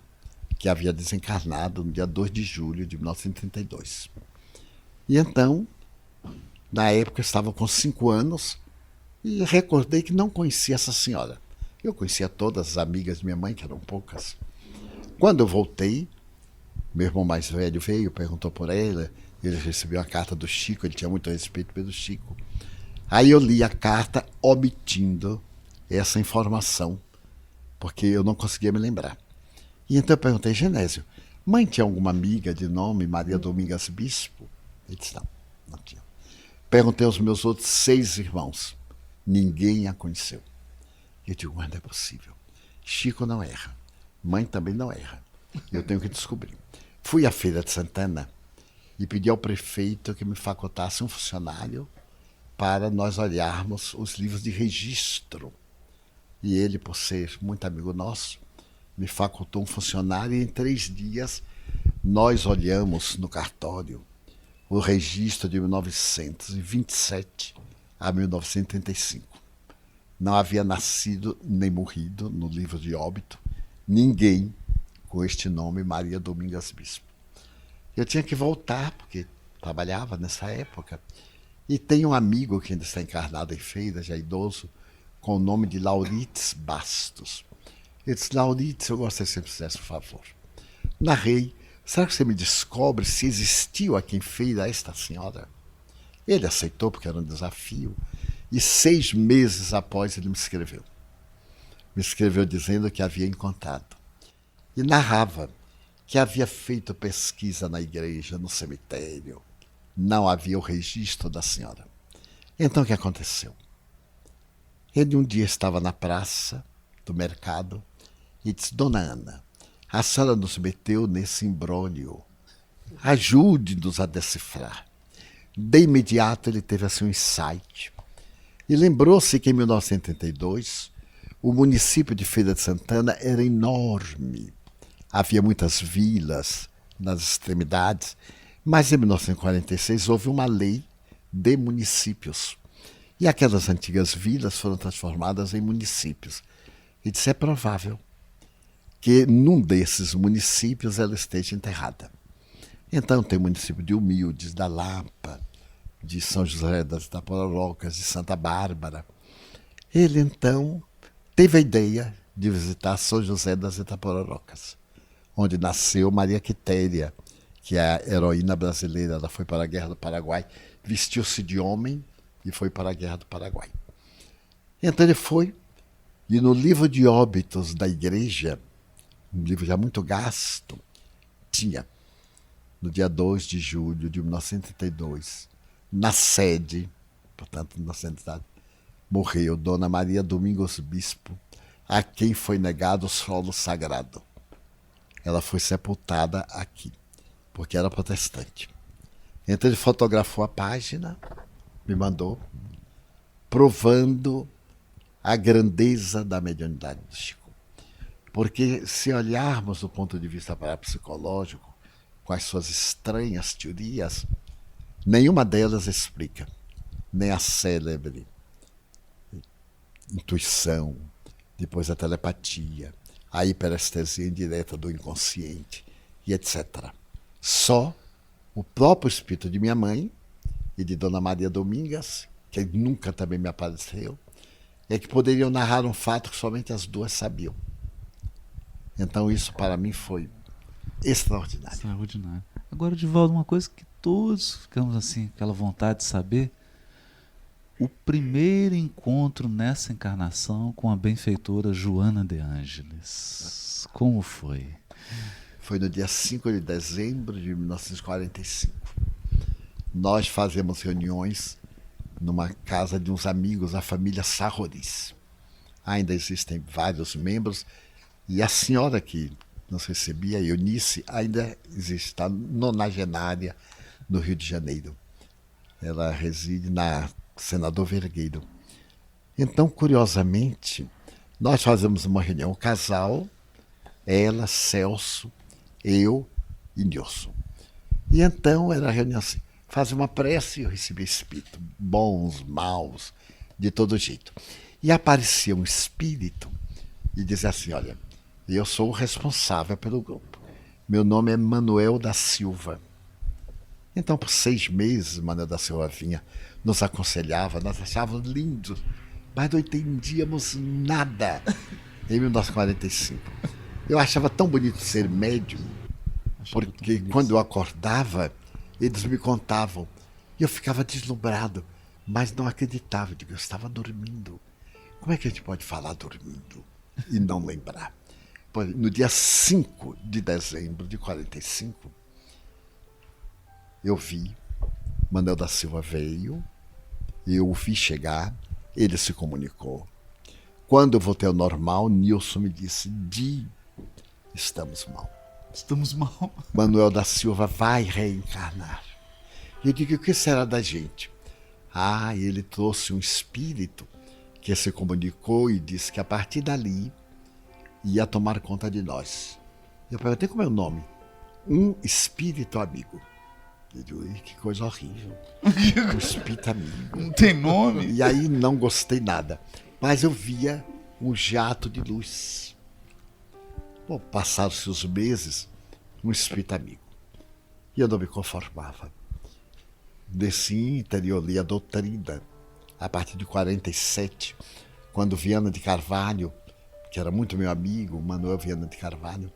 que havia desencarnado no dia 2 de julho de 1932. E então, na época eu estava com 5 anos e recordei que não conhecia essa senhora. Eu conhecia todas as amigas de minha mãe, que eram poucas. Quando eu voltei, meu irmão mais velho veio, perguntou por ela, ele recebeu a carta do Chico, ele tinha muito respeito pelo Chico. Aí eu li a carta omitindo essa informação, porque eu não conseguia me lembrar. E então eu perguntei: Genésio, mãe tinha alguma amiga de nome Maria Domingas Bispo? Ele disse: não tinha. Perguntei aos meus outros 6 irmãos. Ninguém a conheceu. Eu digo: mas não é possível. Chico não erra. Mãe também não erra. Eu tenho que descobrir. Fui à Feira de Santana e pedi ao prefeito que me facultasse um funcionário para nós olharmos os livros de registro. E ele, por ser muito amigo nosso, me facultou um funcionário e em 3 dias nós olhamos no cartório o registro de 1927 a 1935. Não havia nascido nem morrido no livro de óbito ninguém com este nome, Maria Domingas Bispo. Eu tinha que voltar, porque trabalhava nessa época. E tem um amigo que ainda está encarnado em Feira, já idoso, com o nome de Laurites Bastos. Ele disse: Laurites, eu gostaria que você me fizesse um favor. Narrei: será que você me descobre se existiu aqui em Feira esta senhora? Ele aceitou, porque era um desafio. E 6 meses após ele me escreveu. Me escreveu dizendo que havia encontrado. E narrava que havia feito pesquisa na igreja, no cemitério. Não havia o registro da senhora. Então o que aconteceu? Ele um dia estava na praça do mercado e disse: Dona Ana, a senhora nos meteu nesse imbróglio. Ajude-nos a decifrar. De imediato ele teve assim um insight. E lembrou-se que em 1982 o município de Feira de Santana era enorme. Havia muitas vilas nas extremidades, mas em 1946 houve uma lei de municípios. E aquelas antigas vilas foram transformadas em municípios. E disse: é provável que num desses municípios ela esteja enterrada. Então tem o município de Humildes, da Lapa, de São José das Itapororocas, de Santa Bárbara. Ele então teve a ideia de visitar São José das Itapororocas, onde nasceu Maria Quitéria, que é a heroína brasileira. Ela foi para a Guerra do Paraguai, vestiu-se de homem e foi para a Guerra do Paraguai. Então ele foi, e no livro de óbitos da igreja, um livro já muito gasto, tinha, no dia 2 de julho de 1932, na sede, portanto, na cidade, morreu Dona Maria Domingos Bispo, a quem foi negado o solo sagrado. Ela foi sepultada aqui, porque era protestante. Então ele fotografou a página, me mandou, provando a grandeza da mediunidade do Chico. Porque se olharmos do ponto de vista parapsicológico, com as suas estranhas teorias, nenhuma delas explica, nem a célebre intuição, depois a telepatia, a hiperestesia indireta do inconsciente e etc. Só o próprio espírito de minha mãe e de Dona Maria Domingas, que nunca também me apareceu, é que poderiam narrar um fato que somente as duas sabiam. Então isso para mim foi extraordinário. Extraordinário. Agora, Divaldo, uma coisa que todos ficamos assim, aquela vontade de saber, o primeiro encontro nessa encarnação com a benfeitora Joana de Ângeles. Como foi? Foi no dia 5 de dezembro de 1945. Nós fazemos reuniões numa casa de uns amigos, a família Sarroris. Ainda existem vários membros, e a senhora que nos recebia, Eunice, ainda existe, está nonagenária no Rio de Janeiro. Ela reside na Senador Vergueiro. Então, curiosamente, nós fazemos uma reunião, o casal, ela, Celso, eu e Nilson. E então era a reunião assim, faz uma prece e eu recebia espírito, bons, maus, de todo jeito. E aparecia um espírito e dizia assim, olha, eu sou o responsável pelo grupo. Meu nome é Manuel da Silva. Então, por 6 meses, Manuel da Silva vinha, nos aconselhava, nós achávamos lindos, mas não entendíamos nada em 1945. Eu achava tão bonito ser médium, porque quando eu acordava, eles me contavam, e eu ficava deslumbrado, mas não acreditava, eu digo, eu estava dormindo. Como é que a gente pode falar dormindo e não lembrar? No dia 5 de dezembro de 45, eu vi, Manuel da Silva veio, eu o vi chegar, ele se comunicou. Quando eu voltei ao normal, Nilson me disse, Di, estamos mal. Estamos mal. Manuel da Silva vai reencarnar. Eu digo, o que será da gente? Ah, ele trouxe um espírito que se comunicou e disse que a partir dali ia tomar conta de nós. Eu perguntei como é o nome. Um espírito amigo. Eu digo, que coisa horrível. Um espírito amigo. Não tem nome? E aí não gostei nada. Mas eu via um jato de luz. Bom, passaram-se os meses, um espírito amigo. E eu não me conformava. Desci em interior, li a doutrina. A partir de 47, quando Viana de Carvalho, que era muito meu amigo, Manuel Viana de Carvalho,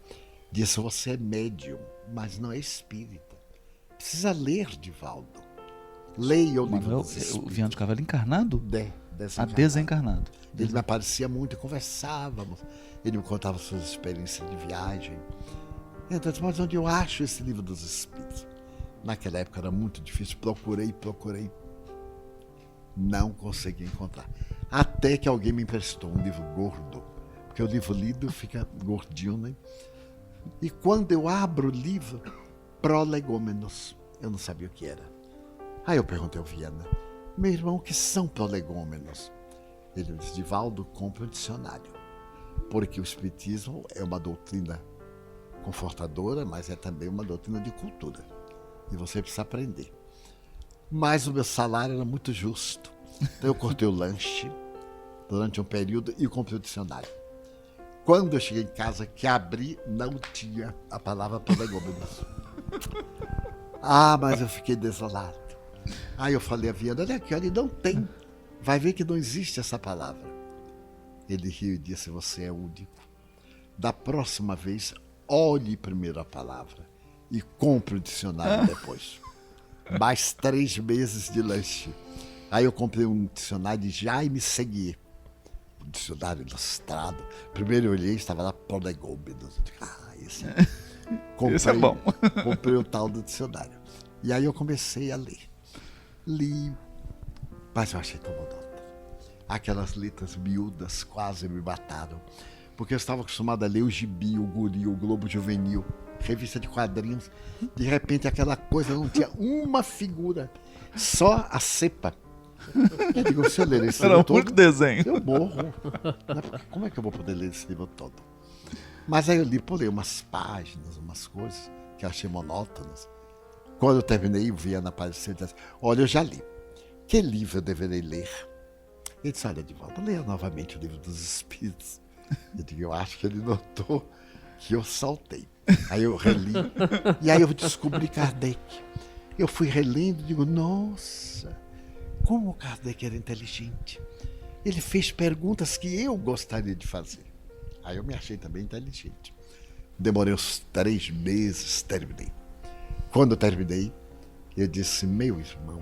disse, você é médium, mas não é espírita. Precisa ler, Divaldo. Leia o livro dos Espíritos. O Viana de Carvalho encarnado? Desencarnado. Desencarnado. Ele me aparecia muito, conversávamos. Ele me contava suas experiências de viagem. Então, mas onde eu acho esse livro dos Espíritos? Naquela época era muito difícil, procurei. Não consegui encontrar. Até que alguém me emprestou um livro gordo, porque o livro lido fica gordinho, né? E quando eu abro o livro, prolegômenos, eu não sabia o que era. Aí eu perguntei ao Viana, meu irmão, o que são prolegômenos? Ele disse, Divaldo, compre um dicionário, porque o Espiritismo é uma doutrina confortadora, mas é também uma doutrina de cultura, e você precisa aprender. Mas o meu salário era muito justo, então eu cortei o lanche durante um período e comprei o dicionário. Quando eu cheguei em casa, que abri, não tinha a palavra prolegômenos. Ah, mas eu fiquei desolado. Aí eu falei a Viana, olha aqui, ele não tem. Vai ver que não existe essa palavra. Ele riu e disse, você é único. Da próxima vez, olhe primeiro a palavra e compre o dicionário depois. Mais 3 meses de lanche. Aí eu comprei um dicionário de Jaime Seguier. Um dicionário ilustrado. Primeiro eu olhei, estava lá prolegômenos. Eu digo, esse é bom. Esse é bom. Comprei o tal do dicionário. E aí eu comecei a ler. Li, mas eu achei tão monótono. Aquelas letras miúdas quase me mataram. Porque eu estava acostumado a ler o Gibi, o Guri, o Globo Juvenil, revista de quadrinhos. De repente aquela coisa não tinha uma figura, só a cepa. Eu digo, se eu ler esse livro todo, único desenho. eu morro. Como é que eu vou poder ler esse livro todo? Mas aí eu li, pulei umas páginas, umas coisas que eu achei monótonas. Quando eu terminei, o Viana apareceu e disse, olha, eu já li. Que livro eu deverei ler? Ele disse, olha, Divaldo, leia novamente o Livro dos Espíritos. Eu digo, eu acho que ele notou que eu saltei. Aí eu reli, e aí eu descobri Kardec. Eu fui relendo e digo, nossa, como o Kardec era inteligente. Ele fez perguntas que eu gostaria de fazer. Aí eu me achei também inteligente. Demorei uns 3 meses, terminei. Quando eu terminei, eu disse, meu irmão,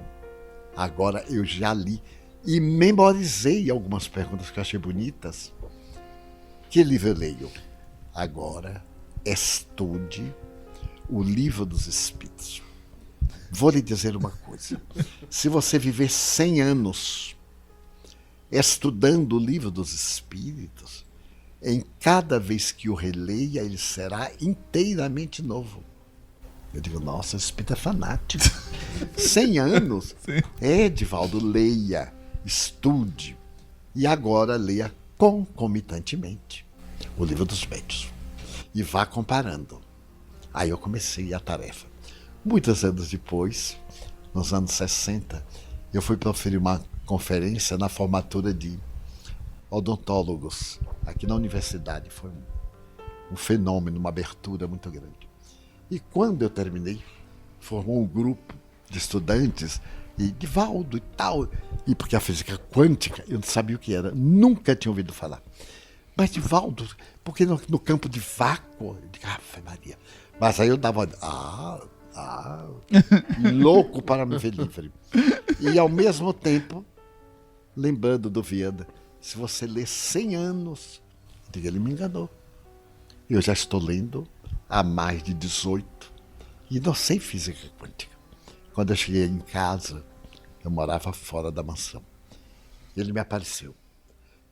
agora eu já li e memorizei algumas perguntas que eu achei bonitas. Que livro eu leio? Agora, estude o Livro dos Espíritos. Vou lhe dizer uma coisa. Se você viver 100 anos estudando o Livro dos Espíritos, em cada vez que o releia, ele será inteiramente novo. Eu digo, nossa, o espírito é fanático. 100 anos? Sim. Divaldo, leia, estude. E agora leia concomitantemente o Livro dos Médiuns. E vá comparando. Aí eu comecei a tarefa. Muitos anos depois, nos anos 60, eu fui proferir uma conferência na formatura de odontólogos aqui na universidade. Foi um fenômeno, uma abertura muito grande. E quando eu terminei, formou um grupo de estudantes, e Divaldo e tal, e porque a física quântica, eu não sabia o que era, nunca tinha ouvido falar. Mas Divaldo, porque no campo de vácuo, eu digo, Ave Maria. Mas aí eu dava, louco para me ver livre. E ao mesmo tempo, lembrando do Viana, se você lê 100 anos, eu digo, ele me enganou. Eu já estou lendo há mais de 18 e não sei física quântica. Quando eu cheguei em casa, eu morava fora da mansão. Ele me apareceu.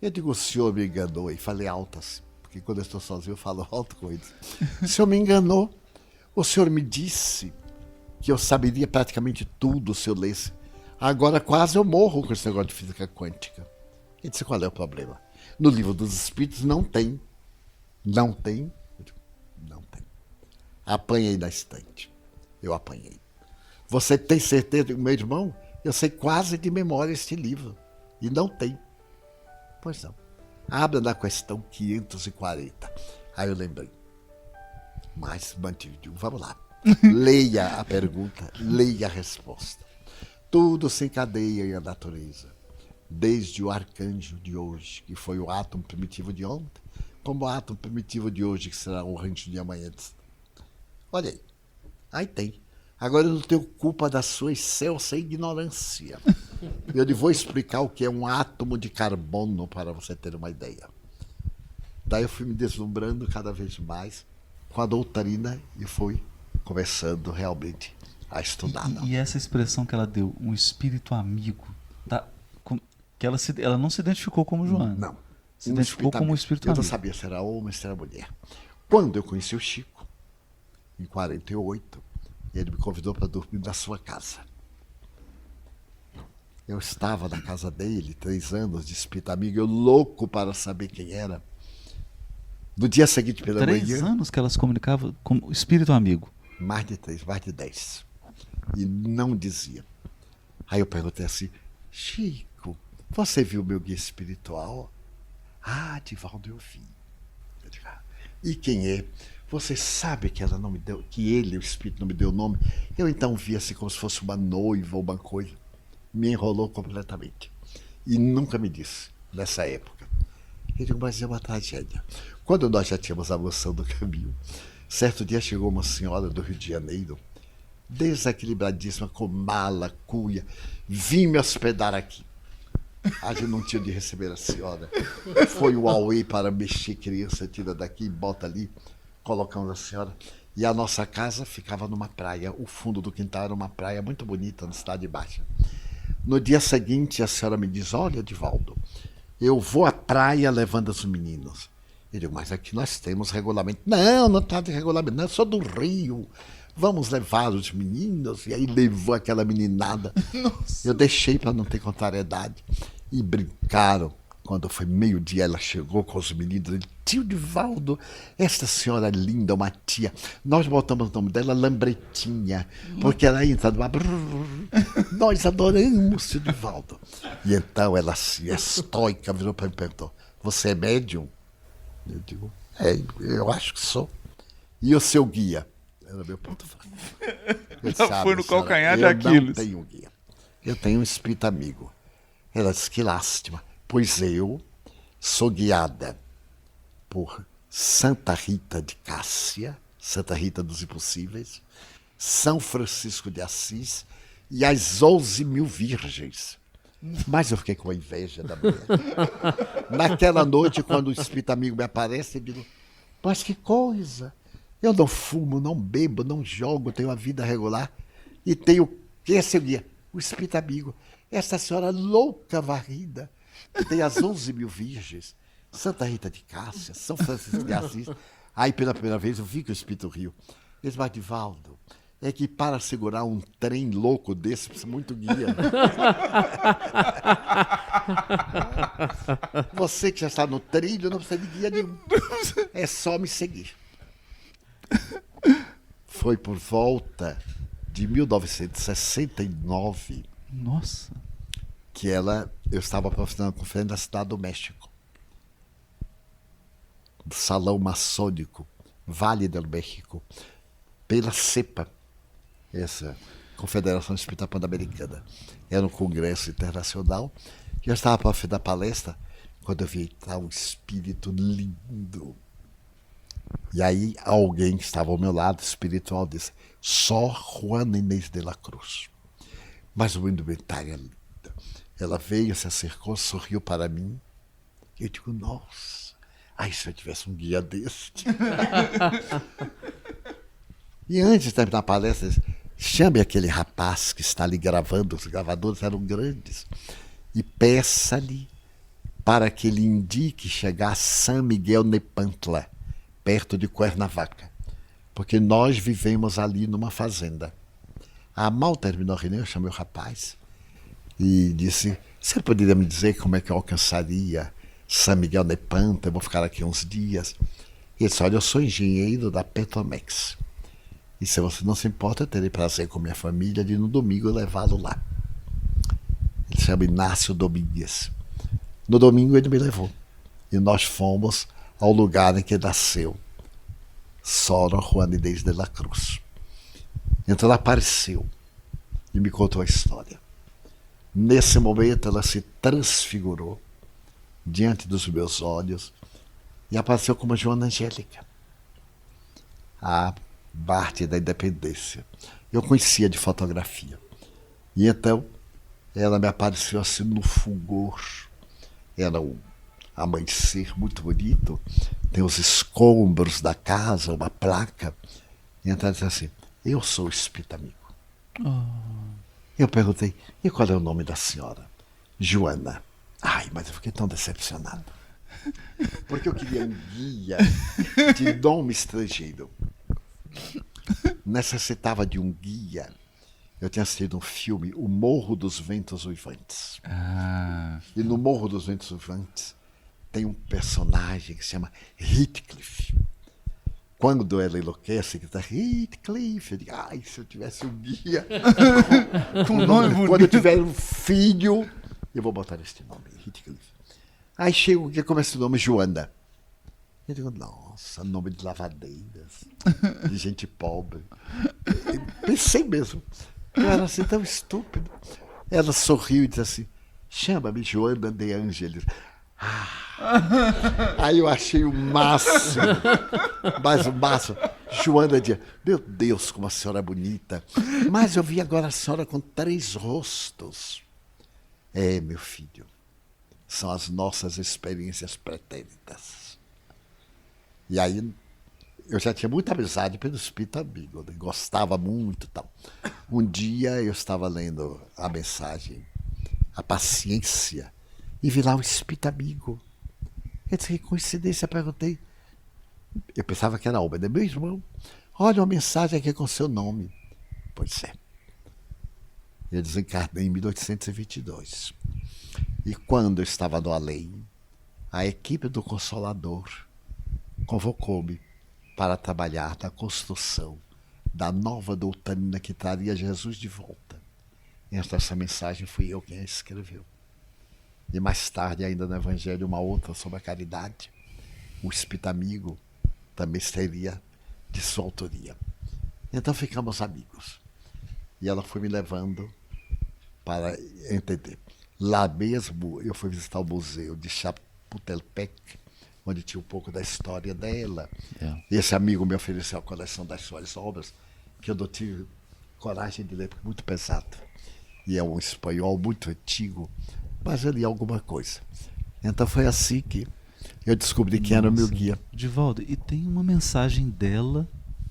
Eu digo, o senhor me enganou, e falei altas, porque quando eu estou sozinho eu falo alto com eles. O senhor me enganou. O senhor me disse que eu saberia praticamente tudo se eu lesse. Agora quase eu morro com esse negócio de física quântica. Ele disse, qual é o problema? No Livro dos Espíritos não tem. Não tem? Eu digo, não tem. Apanhei na estante. Eu apanhei. Você tem certeza, meu irmão? Eu sei quase de memória este livro. E não tem. Pois não. Abra na questão 540. Aí eu lembrei. Mas mantive, digo, vamos lá. Leia a pergunta, leia a resposta. Tudo se encadeia na natureza. Desde o arcanjo de hoje, que foi o átomo primitivo de ontem, como o átomo primitivo de hoje, que será o rancho de amanhã. Olha aí. Aí tem. Agora eu não tenho culpa da sua excelsa ignorância. Eu lhe vou explicar o que é um átomo de carbono para você ter uma ideia. Daí eu fui me deslumbrando cada vez mais com a doutrina e fui começando realmente a estudar. E essa expressão que ela deu, um espírito amigo, tá, que ela não se identificou como Joana. Não. Se identificou como um espírito amigo. Eu não sabia se era homem ou se era mulher. Quando eu conheci o Chico, em 48, ele me convidou para dormir na sua casa. Eu estava na casa dele, 3 anos de espírito amigo, eu louco para saber quem era. No dia seguinte pela manhã... 3 anos que ela se comunicava como espírito amigo? Mais de 3, mais de 10. E não dizia. Aí eu perguntei assim, Chico, você viu meu guia espiritual? Ah, Divaldo, eu vi. Eu digo, e quem é? Você sabe que ela não me deu, que ele, o espírito, não me deu o nome? Eu então vi assim como se fosse uma noiva ou uma coisa. Me enrolou completamente. E nunca me disse, nessa época. Eu digo, mas é uma tragédia. Quando nós já tínhamos a noção do caminho, certo dia chegou uma senhora do Rio de Janeiro, desequilibradíssima, com mala, cuia, vim me hospedar aqui. A gente não tinha de receber a senhora. Foi o Huawei para mexer criança, tira daqui, bota ali. Colocamos a senhora. E a nossa casa ficava numa praia. O fundo do quintal era uma praia muito bonita, na Cidade Baixa. No dia seguinte, a senhora me diz, olha, Divaldo, eu vou à praia levando os meninos. Eu digo, mas aqui nós temos regulamento. Não, não está de regulamento, não, eu sou do Rio. Vamos levar os meninos. E aí levou aquela meninada. Nossa. Eu deixei para não ter contrariedade. E brincaram, Quando foi meio-dia, ela chegou com os meninos e disse: tio Divaldo, esta senhora linda, uma tia, nós botamos o nome dela Lambretinha, porque ela entra numa... Nós adoramos tio Divaldo. E então ela, assim, estoica, virou para mim e perguntou: você é médium? Eu digo: eu acho que sou. E o seu guia? Era meu ponto fraco. Já foi no calcanhar de Aquiles. Eu não tenho guia. Eu tenho um espírito amigo. Ela disse: que lástima. Pois eu sou guiada por Santa Rita de Cássia, Santa Rita dos Impossíveis, São Francisco de Assis e as 11.000 virgens. Mas eu fiquei com a inveja da mulher. Naquela noite, quando o espírito amigo me aparece, eu digo: mas que coisa! Eu não fumo, não bebo, não jogo, tenho uma vida regular e tenho... Quem é seu guia? O espírito amigo. Essa senhora louca varrida, que tem as 11.000 virgens, Santa Rita de Cássia, São Francisco de Assis. Aí, pela primeira vez, eu vi que o espírito riu. Ele disse: mas, Divaldo, é que para segurar um trem louco desse, precisa muito guia. Você que já está no trilho, não precisa de guia nenhum. É só me seguir. Foi por volta de 1969... Nossa. Que eu estava profissional na conferência da Cidade do México. Do Salão Maçônico, Vale del México, pela CEPA, essa Confederação Espírita Pan-Americana. Era um congresso internacional. E eu estava para fazer a palestra quando eu vi entrar um espírito lindo. E aí alguém que estava ao meu lado, espiritual, disse: só Juana Inês de la Cruz. Mas o indumentário é lindo. Ela veio, se acercou, sorriu para mim. Eu digo: nossa, ai, se eu tivesse um guia deste. E antes de terminar a palestra, disse: chame aquele rapaz que está ali gravando, os gravadores eram grandes, e peça-lhe para que ele indique chegar a San Miguel Nepantla, perto de Cuernavaca, porque nós vivemos ali numa fazenda. Mal terminou a reunião, eu chamei o rapaz e disse: você poderia me dizer como é que eu alcançaria San Miguel Nepantla? Eu vou ficar aqui uns dias. E ele disse: olha, eu sou engenheiro da Petromex. E se você não se importa, eu terei prazer com minha família de no domingo levá-lo lá. Ele se chama Inácio Domingues. No domingo ele me levou. E nós fomos ao lugar em que nasceu Sora Juana Inês de la Cruz. Então ela apareceu e me contou a história. Nesse momento ela se transfigurou diante dos meus olhos e apareceu como Joana Angélica, a Mártir da Independência. Eu conhecia de fotografia. E então ela me apareceu assim no fulgor. Era um amanhecer muito bonito. Tem os escombros da casa, uma placa. E então ela disse assim: eu sou o espírito amigo. Eu perguntei: e qual é o nome da senhora? Joana. Ai, mas eu fiquei tão decepcionado. Porque eu queria um guia de nome estrangeiro. Necessitava de um guia. Eu tinha assistido um filme, O Morro dos Ventos Uivantes. E no Morro dos Ventos Uivantes tem um personagem que se chama Heathcliff. Quando ela enlouquece, que está Heathcliff, eu digo: ai, se eu tivesse um guia. Com nome bonito. Quando eu tiver um filho, eu vou botar este nome, Heathcliff. Aí chega o que começa o nome Joana. Eu digo: nossa, nome de lavadeiras, de gente pobre. Eu pensei mesmo. Eu era assim tão estúpido. Ela sorriu e disse assim: chama-me Joana de Ângeles. Aí eu achei o máximo. Mas o máximo. Joana dizia: meu Deus, como a senhora é bonita. Mas eu vi agora a senhora com 3 rostos. É, meu filho, são as nossas experiências pretéritas. E aí eu já tinha muita amizade pelo espírito amigo, eu gostava muito e tal. Um dia eu estava lendo a mensagem, a paciência, e vi lá o espírito amigo. Eu disse: que coincidência, perguntei. Eu pensava que era Alba, né? Meu irmão, olha uma mensagem aqui com seu nome. Pois é. Eu desencarnei em 1822. E quando eu estava no além, a equipe do Consolador convocou-me para trabalhar na construção da nova doutrina que traria Jesus de volta. E essa mensagem fui eu quem a escreveu. E mais tarde, ainda no Evangelho, uma outra sobre a caridade. O Espírito Amigo também seria de sua autoria. Então ficamos amigos. E ela foi me levando para entender. Lá mesmo, eu fui visitar o museu de Chapultepec, onde tinha um pouco da história dela. Esse amigo me ofereceu a coleção das suas obras, que eu não tive coragem de ler, porque é muito pesado. E é um espanhol muito antigo, mas eu li alguma coisa. Então foi assim que eu descobri quem era o meu guia. Divaldo, e tem uma mensagem dela,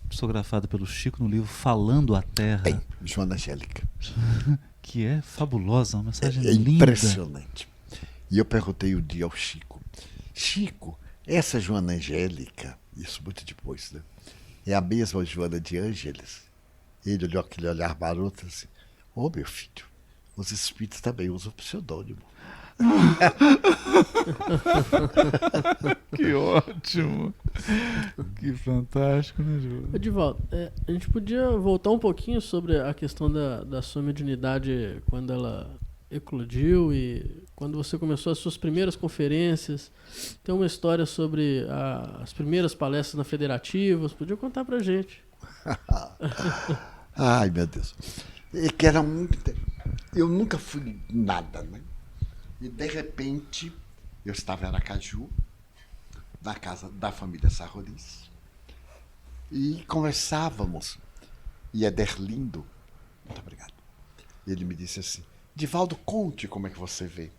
psicografada pelo Chico no livro Falando a Terra. Tem, Joana Angélica. Que é fabulosa, uma mensagem linda. Linda. Impressionante. E eu perguntei um dia ao Chico, Chico, essa Joana Angélica, isso muito depois, né? É a mesma Joana de Ângeles? Ele olhou aquele olhar maroto assim, ô meu filho, os espíritos também usam pseudônimo. Que ótimo. Que fantástico, né, Júlio? Edivaldo, a gente podia voltar um pouquinho sobre a questão da sua mediunidade quando ela eclodiu e quando você começou as suas primeiras conferências. Tem uma história sobre as primeiras palestras na Federativas. Podia contar pra gente. Ai, meu Deus. É que era muito... Eu nunca fui nada, né? E, de repente, eu estava em Aracaju, na casa da família Sarroris, e conversávamos. E Ederlindo, muito obrigado, ele me disse assim, Divaldo, conte como é que você vê.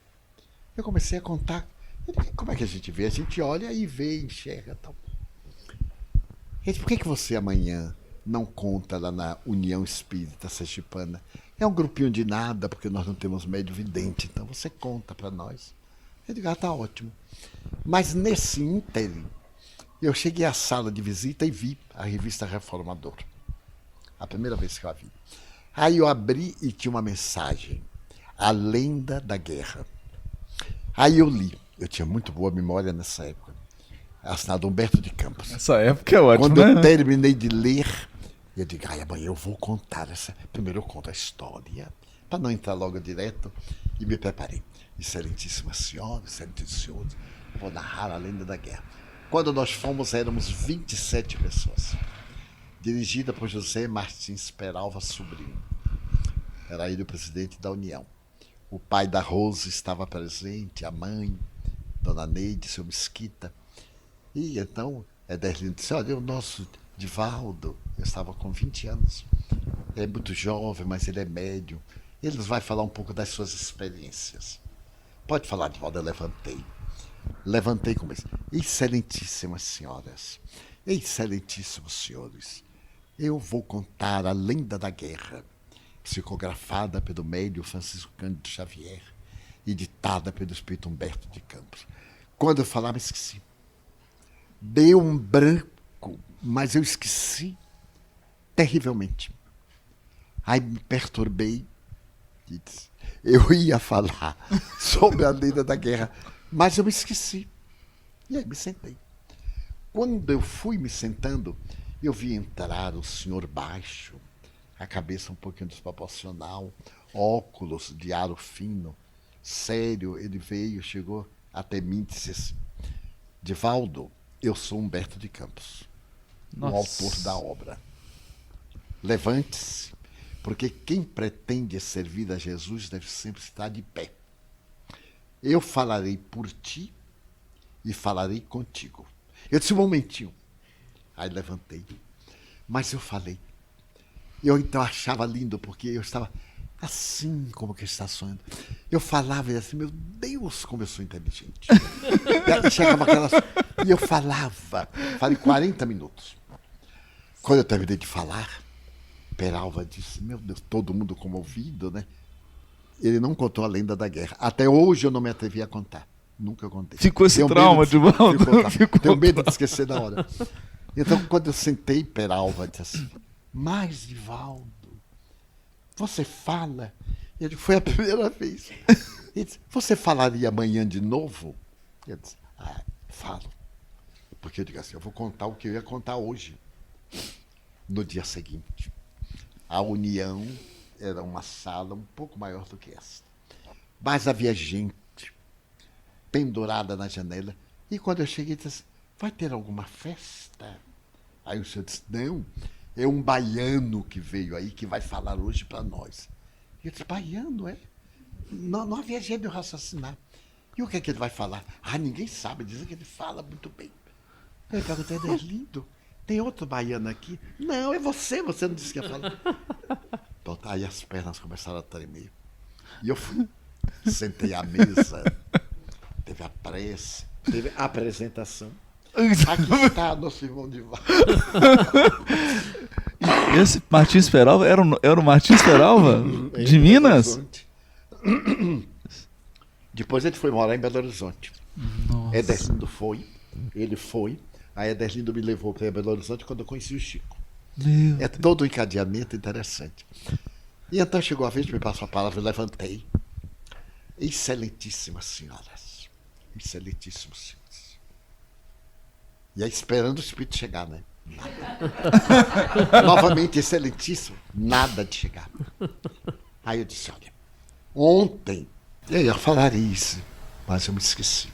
Eu comecei a contar. Ele, como é que a gente vê? A gente olha e vê, enxerga e tal. Ele disse, por que você amanhã não conta lá na União Espírita Sergipana? É um grupinho de nada, porque nós não temos médio vidente, então você conta para nós. Eu digo, tá ótimo. Mas nesse ínterim, eu cheguei à sala de visita e vi a revista Reformador. A primeira vez que eu a vi. Aí eu abri e tinha uma mensagem, A Lenda da Guerra. Aí eu li, eu tinha muito boa memória nessa época, assinado Humberto de Campos. Essa época é ótima. Quando eu terminei de ler, eu digo, amanhã eu vou contar essa. Primeiro eu conto a história, para não entrar logo direto, e me preparei. Excelentíssima senhora, excelentíssimos senhores, vou narrar a lenda da guerra. Quando nós fomos, éramos 27 pessoas, dirigida por José Martins Peralva Sobrinho. Era ele o presidente da União. O pai da Rose estava presente, a mãe, Dona Neide, seu Mesquita. E então, Ederlindo disse, olha, o nosso Divaldo, eu estava com 20 anos, é muito jovem, mas ele é médium. Ele nos vai falar um pouco das suas experiências. Pode falar, Divaldo, eu levantei. Levantei como isso. Excelentíssimas senhoras, excelentíssimos senhores, eu vou contar a lenda da guerra, psicografada pelo médium Francisco Cândido Xavier e ditada pelo espírito Humberto de Campos. Quando eu falava, esqueci. Deu um branco, mas eu esqueci terrivelmente. Aí me perturbei e disse, eu ia falar sobre a lenda da guerra, mas eu me esqueci. E aí me sentei. Quando eu fui me sentando, eu vi entrar o senhor baixo, a cabeça um pouquinho desproporcional, óculos de aro fino, sério. Ele veio, chegou até mim e disse assim, Divaldo, eu sou Humberto de Campos, o autor da obra. Levante-se, porque quem pretende servir a Jesus deve sempre estar de pé. Eu falarei por ti e falarei contigo. Eu disse, um momentinho. Aí levantei. Mas eu falei. Eu então achava lindo, porque eu estava assim como que está sonhando. Eu falava e assim, meu Deus, como eu sou inteligente. E chegava aquelas... E eu falei 40 minutos. Quando eu terminei de falar, Peralva disse, meu Deus, todo mundo comovido, né? Ele não contou a lenda da guerra. Até hoje eu não me atrevi a contar. Nunca contei. Ficou esse trauma, Divaldo? Tenho medo de esquecer na hora. Então, quando eu sentei, Peralva disse assim, mas, Divaldo, você fala? Ele disse, foi a primeira vez. Ele disse, você falaria amanhã de novo? Eu disse, Falo. Porque eu digo assim, eu vou contar o que eu ia contar hoje. No dia seguinte, a União era uma sala um pouco maior do que essa. Mas havia gente pendurada na janela. E quando eu cheguei, disse assim, vai ter alguma festa? Aí o senhor disse, não, é um baiano que veio aí, que vai falar hoje para nós. E eu disse, baiano, é? Não havia jeito de eu raciocinar. E o que é que ele vai falar? Ninguém sabe, dizem que ele fala muito bem. Eu perguntei, Ederlindo, tem outro baiano aqui? Não, é você não disse que ia falar. Então, aí as pernas começaram a tremer. E eu fui, sentei à mesa, teve a prece, teve a apresentação. Aqui está nosso irmão Divaldo. Esse Martins Peralva era o Martins Peralva? De Minas? Depois ele foi morar em Belo Horizonte. Nossa. Ederlindo ele foi. Aí Ederlindo me levou para Belo Horizonte quando eu conheci o Chico. Meu todo um encadeamento interessante. E então chegou a vez de me passar a palavra, eu levantei. Excelentíssimas senhoras, excelentíssimos senhores. E aí esperando o Espírito chegar, né? Nada. Novamente, excelentíssimo, nada de chegar. Aí eu disse, olha, ontem eu ia falar isso, mas eu me esqueci.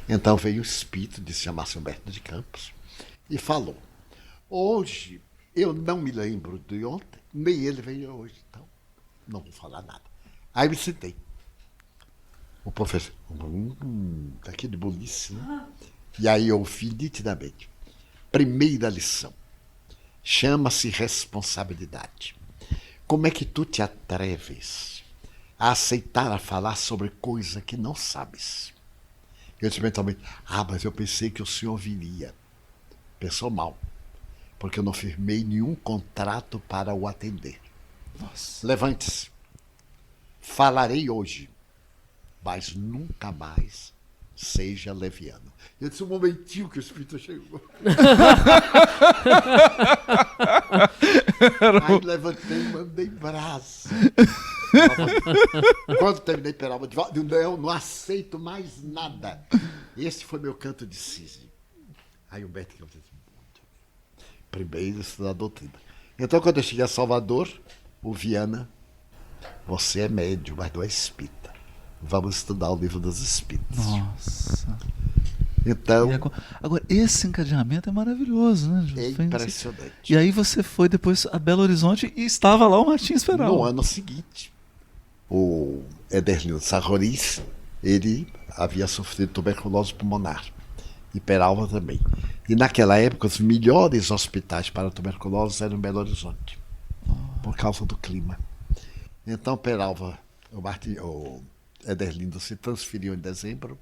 Então veio o Espírito de se chamar Humberto de Campos e falou, hoje eu não me lembro de ontem, nem ele veio hoje, então não vou falar nada. Aí me sentei. O professor, daqui de bolice, né? E aí eu ouvi nitidamente. Primeira lição, chama-se responsabilidade. Como é que tu te atreves a aceitar a falar sobre coisa que não sabes? Eu disse mentalmente, mas eu pensei que o senhor viria. Pensou mal, porque eu não firmei nenhum contrato para o atender. Nossa. Levante-se. Falarei hoje, mas nunca mais seja leviano. Eu disse um momentinho que o Espírito chegou. Aí levantei e mandei braço. Quando terminei Peralva, não aceito mais nada. Esse foi meu canto de cisne. Aí o Humberto disse, primeiro estudar a doutrina. Então quando eu cheguei a Salvador, o Viana, você é médium, mas não é espírita. Vamos estudar o livro dos espíritos. Nossa. Então, agora, esse encadeamento é maravilhoso, né? É impressionante. E aí você foi depois a Belo Horizonte e estava lá o Martins Peralva. No ano seguinte, o Ederlindo Sarroris, ele havia sofrido tuberculose pulmonar. E Peralva também. E naquela época, os melhores hospitais para tuberculose eram em Belo Horizonte, por causa do clima. Então, Peralva, o Ederlindo se transferiu em dezembro,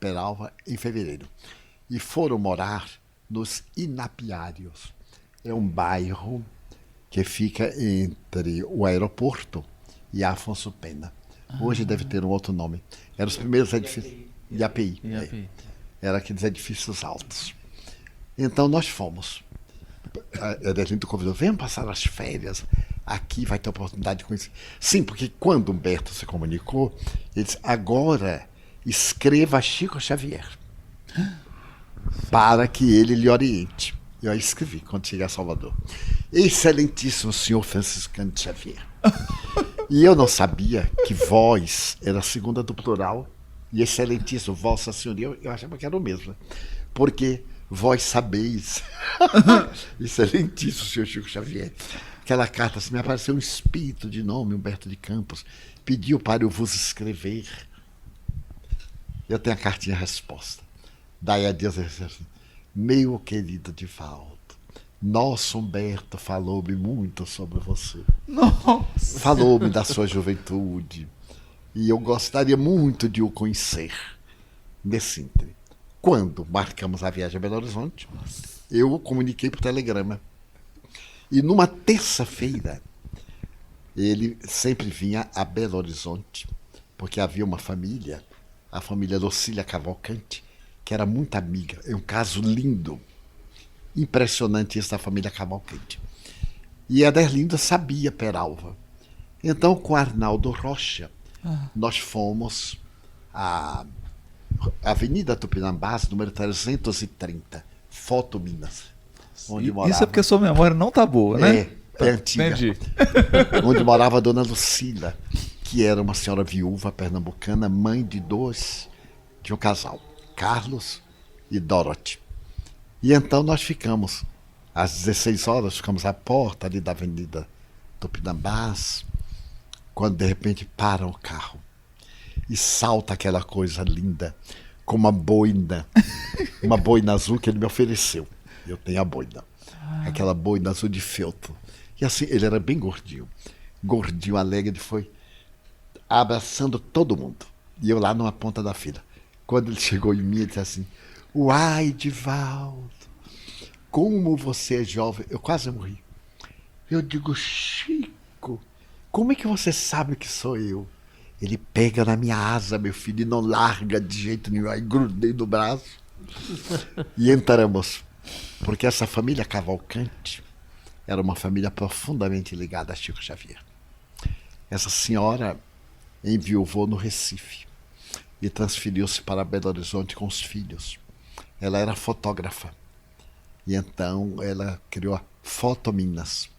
Peralva em fevereiro. E foram morar nos Inapiários. É um bairro que fica entre o aeroporto e Afonso Pena. Hoje deve ter um outro nome. Eram os primeiros edifícios. IAPI. Eram aqueles edifícios altos. Então nós fomos. Ederlindo convidou, venham passar as férias. Aqui vai ter oportunidade de conhecer. Sim, porque quando Humberto se comunicou, ele disse, agora escreva a Chico Xavier para que ele lhe oriente. Eu escrevi quando cheguei a Salvador. Excelentíssimo senhor Franciscano de Xavier. E eu não sabia que vós era a segunda do plural e excelentíssimo, vossa senhoria, eu achava que era o mesmo. Porque vós sabeis. Excelentíssimo senhor Chico Xavier. Aquela carta, assim, me apareceu um espírito de nome, Humberto de Campos, pediu para eu vos escrever. Eu tenho a cartinha resposta. Daí a Deus, assim, meu querido Divaldo, nosso Humberto falou-me muito sobre você. Nossa. Falou-me da sua juventude. E eu gostaria muito de o conhecer. Nesse ínterim. Quando marcamos a viagem a Belo Horizonte, eu o comuniquei por telegrama. E numa terça-feira, ele sempre vinha a Belo Horizonte, porque havia uma família, a família Lucília Cavalcante, que era muito amiga. É um caso lindo, impressionante isso da família Cavalcante. E Ederlindo sabia Peralva. Então, com Arnaldo Rocha, nós fomos a Avenida Tupinambás, número 330, Foto Minas. Onde morava. Isso é porque a sua memória não tá boa, né? É antiga. Entendi. Onde morava a dona Lucila, que era uma senhora viúva pernambucana, mãe de um casal, Carlos e Dorothy. E então nós ficamos, às 16 horas, ficamos à porta ali da Avenida Tupinambás, quando de repente para o carro e salta aquela coisa linda, com uma boina azul que ele me ofereceu. Eu tenho a boina, aquela boina azul de feltro. E assim, ele era bem gordinho, alegre, ele foi abraçando todo mundo. E eu lá numa ponta da fila. Quando ele chegou em mim, ele disse assim: "Uai, Divaldo, como você é jovem." Eu quase morri. Eu digo: "Chico, como é que você sabe que sou eu?" Ele pega na minha asa, meu filho, e não larga de jeito nenhum. Aí grudei no braço. E entramos. Porque essa família Cavalcante era uma família profundamente ligada a Chico Xavier. Essa senhora enviuvou no Recife e transferiu-se para Belo Horizonte com os filhos. Ela era fotógrafa. E então ela criou a Foto Minas.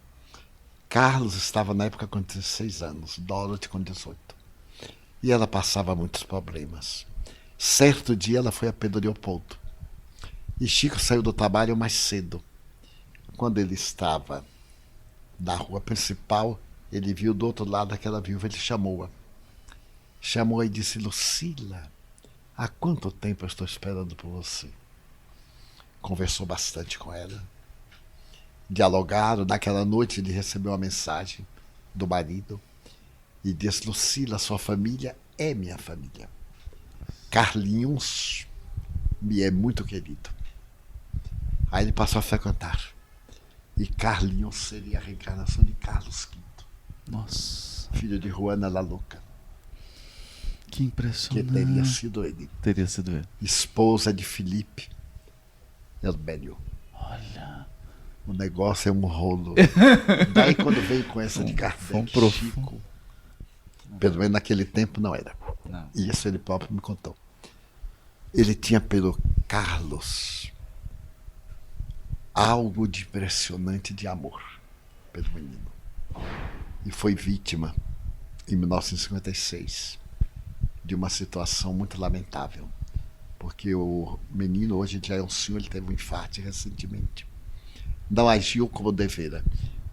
Carlos estava na época com 16 anos, Dorothy com 18. E ela passava muitos problemas. Certo dia ela foi a Pedro Leopoldo. E Chico saiu do trabalho mais cedo. Quando ele estava na rua principal, ele viu do outro lado aquela viúva, ele chamou-a. Chamou-a e disse: "Lucila, há quanto tempo eu estou esperando por você?" Conversou bastante com ela. Dialogaram. Naquela noite ele recebeu uma mensagem do marido e disse: "Lucila, sua família é minha família. Carlinhos me é muito querido." Aí ele passou a frequentar. E Carlinhos seria a reencarnação de Carlos V. Nossa. Filho de Juana La Louca. Que impressionante. Que teria sido ele. Teria sido ele. Esposa de Felipe Elbélio. Olha. O negócio é um rolo. Daí quando veio com essa de Kardec, Chico, pelo menos naquele tempo não era. Não. E isso ele próprio me contou. Ele tinha pelo Carlos algo de impressionante de amor pelo menino. E foi vítima, em 1956, de uma situação muito lamentável. Porque o menino hoje já é um senhor, ele teve um infarto recentemente. Não agiu como devera.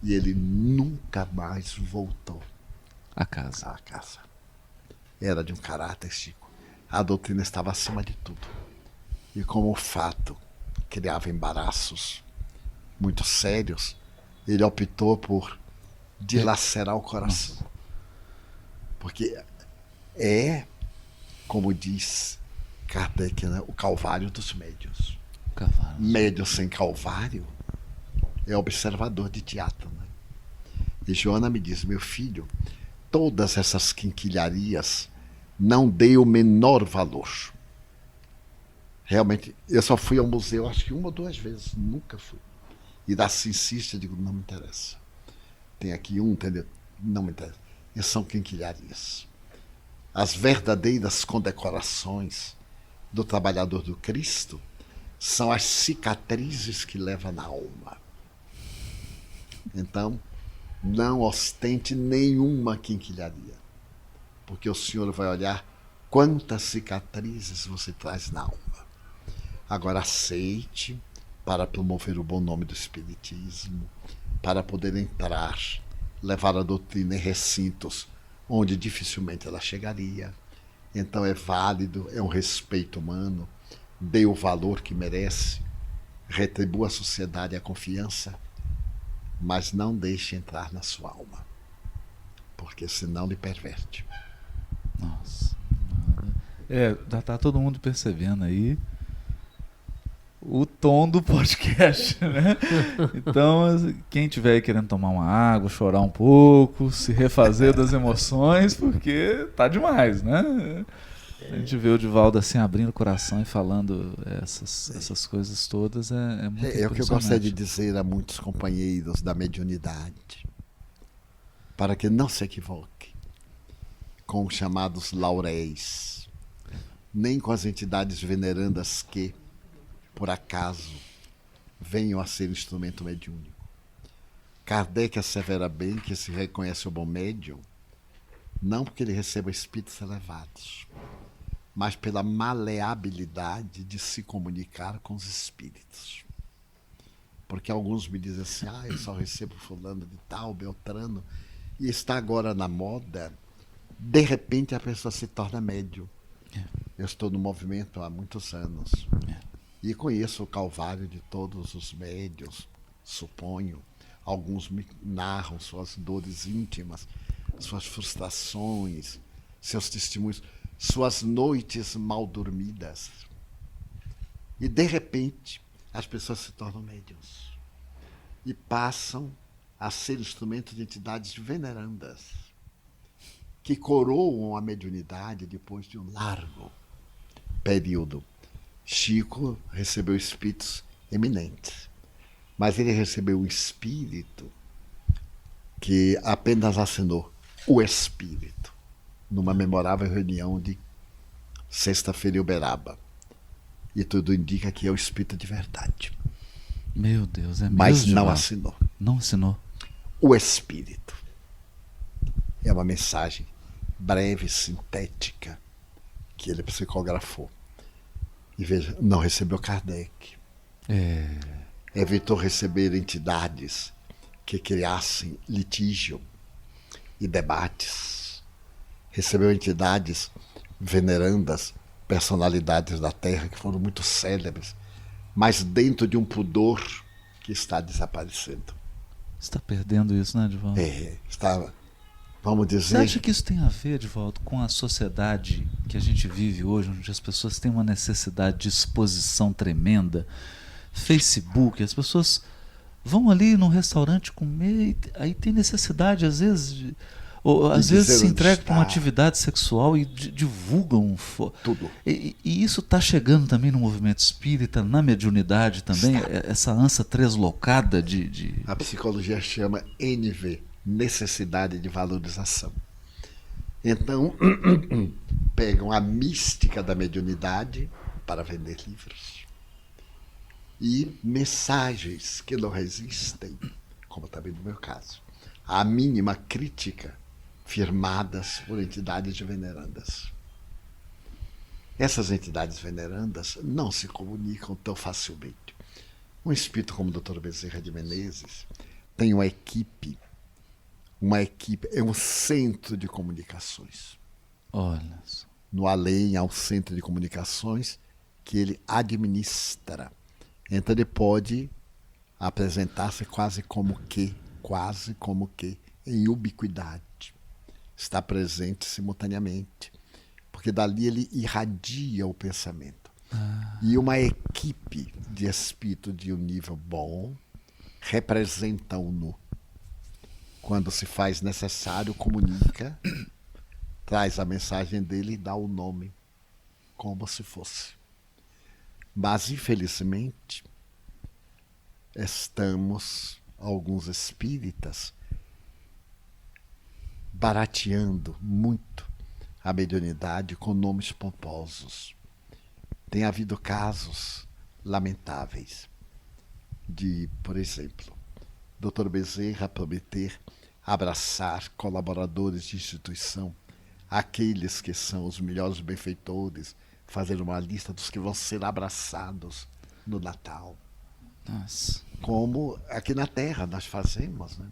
E ele nunca mais voltou A casa. à casa. Era de um caráter, Chico. A doutrina estava acima de tudo. E como o fato criava embaraços muito sérios, ele optou por dilacerar o coração. Porque é, como diz Kardec, né, o calvário dos médios. Cavalo. Médio sem calvário é observador de teatro. Né? E Joana me diz: "Meu filho, todas essas quinquilharias não dei o menor valor." Realmente, eu só fui ao museu acho que 1 ou 2 vezes, nunca fui. E Darcy insiste, eu digo: "Não me interessa. Tem aqui um, entendeu? Não me interessa." E são quinquilharias. As verdadeiras condecorações do trabalhador do Cristo são as cicatrizes que leva na alma. Então, não ostente nenhuma quinquilharia, porque o Senhor vai olhar quantas cicatrizes você traz na alma. Agora aceite para promover o bom nome do Espiritismo, para poder entrar, levar a doutrina em recintos onde dificilmente ela chegaria. Então é válido, é um respeito humano, dê o valor que merece, retribua à sociedade a confiança, mas não deixe entrar na sua alma, porque senão lhe perverte. Nossa. Já tá todo mundo percebendo aí o tom do podcast, né? Então, quem tiver aí querendo tomar uma água, chorar um pouco, se refazer das emoções, porque tá demais, né? A gente vê o Divaldo assim abrindo o coração e falando essas coisas todas, é muito impressionante. É o que eu gostaria de dizer a muitos companheiros da mediunidade, para que não se equivoque com os chamados lauréis. nem com as entidades venerandas que, por acaso, venham a ser instrumento mediúnico. Kardec assevera bem que se reconhece o bom médium não porque ele receba espíritos elevados, mas pela maleabilidade de se comunicar com os espíritos. Porque alguns me dizem assim, eu só recebo fulano de tal, Beltrano, e está agora na moda, de repente a pessoa se torna médium. Eu estou no movimento há muitos anos e conheço o calvário de todos os médiuns, suponho. Alguns me narram suas dores íntimas, suas frustrações, seus testemunhos, suas noites mal dormidas. E, de repente, as pessoas se tornam médiuns e passam a ser instrumentos de entidades venerandas que coroam a mediunidade depois de um largo período. Chico recebeu espíritos eminentes, mas ele recebeu um espírito que apenas assinou o espírito numa memorável reunião de sexta-feira em Uberaba. E tudo indica que é o espírito de verdade. Meu Deus, é mesmo? Mas não Divaldo? assinou. Não assinou. O espírito. É uma mensagem breve, sintética, que ele psicografou. E veja, não recebeu Kardec. Evitou receber entidades que criassem litígio e debates. Recebeu entidades venerandas, personalidades da Terra que foram muito célebres, mas dentro de um pudor que está desaparecendo. Você está perdendo isso, né, Divaldo? Está, vamos dizer... Você acha que isso tem a ver, Divaldo, com a sociedade que a gente vive hoje, onde as pessoas têm uma necessidade de exposição tremenda? Facebook, as pessoas vão ali num restaurante comer, aí tem necessidade, às vezes, ou às vezes se entregam para uma atividade sexual e divulgam tudo. E isso está chegando também no movimento espírita, na mediunidade também, essa ânsia translocada de... A psicologia chama NV, necessidade de valorização. Então, pegam a mística da mediunidade para vender livros e mensagens que não resistem, como também no meu caso, à mínima crítica, firmadas por entidades venerandas. Essas entidades venerandas não se comunicam tão facilmente. Um espírito como o Dr. Bezerra de Menezes tem uma equipe, é um centro de comunicações. Olha. No além há um centro de comunicações que ele administra. Então ele pode apresentar-se quase como que em ubiquidade. Está presente simultaneamente, porque dali ele irradia o pensamento. E uma equipe de espírito de um nível bom representa-o-no. Quando se faz necessário, comunica, traz a mensagem dele e dá o nome, como se fosse. Mas, infelizmente, estamos, alguns espíritas, barateando muito a mediunidade com nomes pomposos. Tem havido casos lamentáveis de, por exemplo, Dr. Bezerra prometer abraçar colaboradores de instituição, aqueles que são os melhores benfeitores, fazer uma lista dos que vão ser abraçados no Natal. Nossa. Como aqui na Terra nós fazemos, né?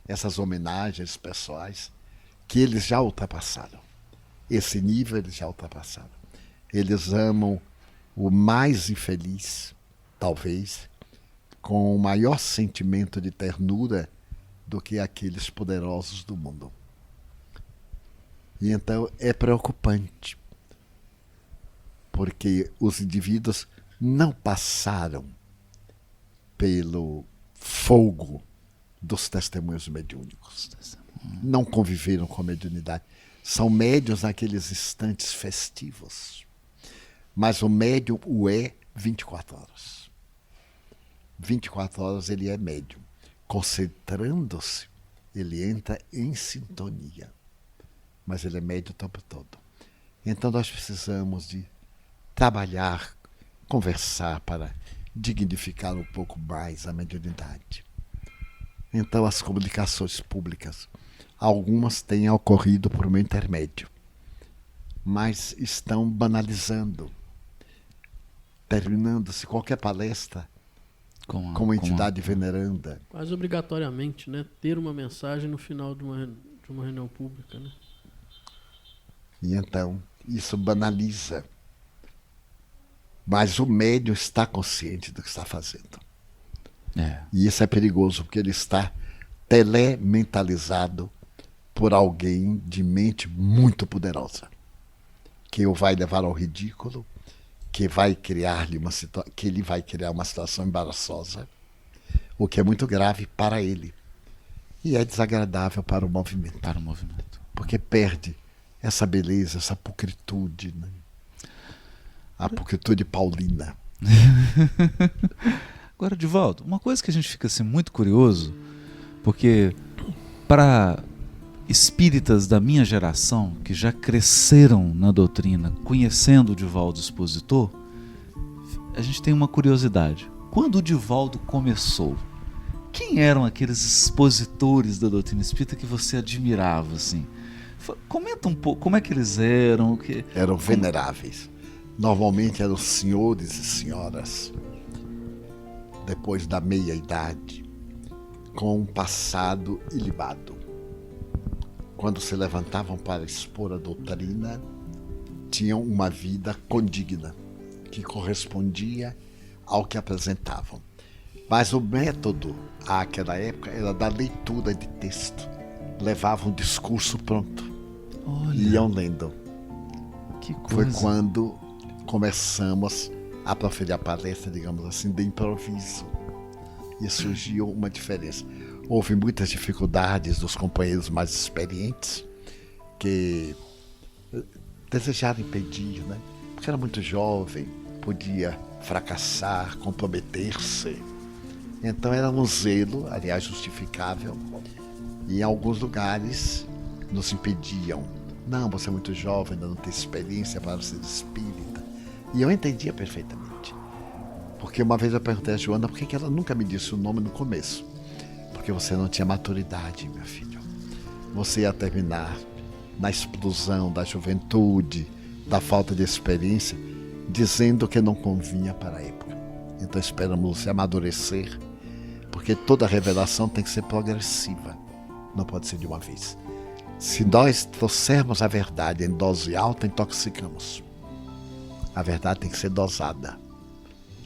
Essas homenagens pessoais que eles já ultrapassaram. Esse nível eles já ultrapassaram. Eles amam o mais infeliz, talvez, com o maior sentimento de ternura do que aqueles poderosos do mundo. E então é preocupante, porque os indivíduos não passaram pelo fogo dos testemunhos mediúnicos. Não conviveram com a mediunidade. São médiuns naqueles instantes festivos. Mas o médium o é 24 horas. 24 horas ele é médium. Concentrando-se, ele entra em sintonia. Mas ele é médium o tempo todo. Então nós precisamos de trabalhar, conversar para dignificar um pouco mais a mediunidade. Então, as comunicações públicas, algumas têm ocorrido por meu intermédio, mas estão banalizando, terminando-se qualquer palestra com uma entidade veneranda. Quase obrigatoriamente, né? Ter uma mensagem no final de uma reunião pública, né? E então, isso banaliza. Mas o médium está consciente do que está fazendo. E isso é perigoso, porque ele está telementalizado por alguém de mente muito poderosa, que o vai levar ao ridículo, que vai criar-lhe que ele vai criar uma situação embaraçosa, o que é muito grave para ele. E é desagradável para o movimento. Porque perde essa beleza, essa pulcritude, né? A pulcritude paulina. Agora, Divaldo, uma coisa que a gente fica assim, muito curioso, porque para espíritas da minha geração, que já cresceram na doutrina, conhecendo o Divaldo expositor, a gente tem uma curiosidade. Quando o Divaldo começou, quem eram aqueles expositores da doutrina espírita que você admirava, assim? Comenta um pouco, como é que eles eram? Eram veneráveis. Normalmente eram senhores e senhoras, depois da meia-idade, com um passado ilibado. Quando se levantavam para expor a doutrina, tinham uma vida condigna, que correspondia ao que apresentavam. Mas o método, àquela época, era da leitura de texto. Levavam um discurso pronto. Olha, iam lendo. Que coisa. Foi quando começamos a proferir a palestra, digamos assim, de improviso. E surgiu uma diferença. Houve muitas dificuldades dos companheiros mais experientes que desejaram impedir, né? Porque era muito jovem, podia fracassar, comprometer-se. Então era um zelo, aliás, justificável, e em alguns lugares nos impediam. Não, você é muito jovem, ainda não tem experiência para ser espírita. E eu entendia perfeitamente. Porque uma vez eu perguntei a Joana por que ela nunca me disse o nome no começo. Porque você não tinha maturidade, meu filho. Você ia terminar na explosão da juventude, da falta de experiência, dizendo que não convinha para a época. Então esperamos você amadurecer, porque toda revelação tem que ser progressiva, não pode ser de uma vez. Se nós trouxermos a verdade em dose alta, intoxicamos. A verdade tem que ser dosada,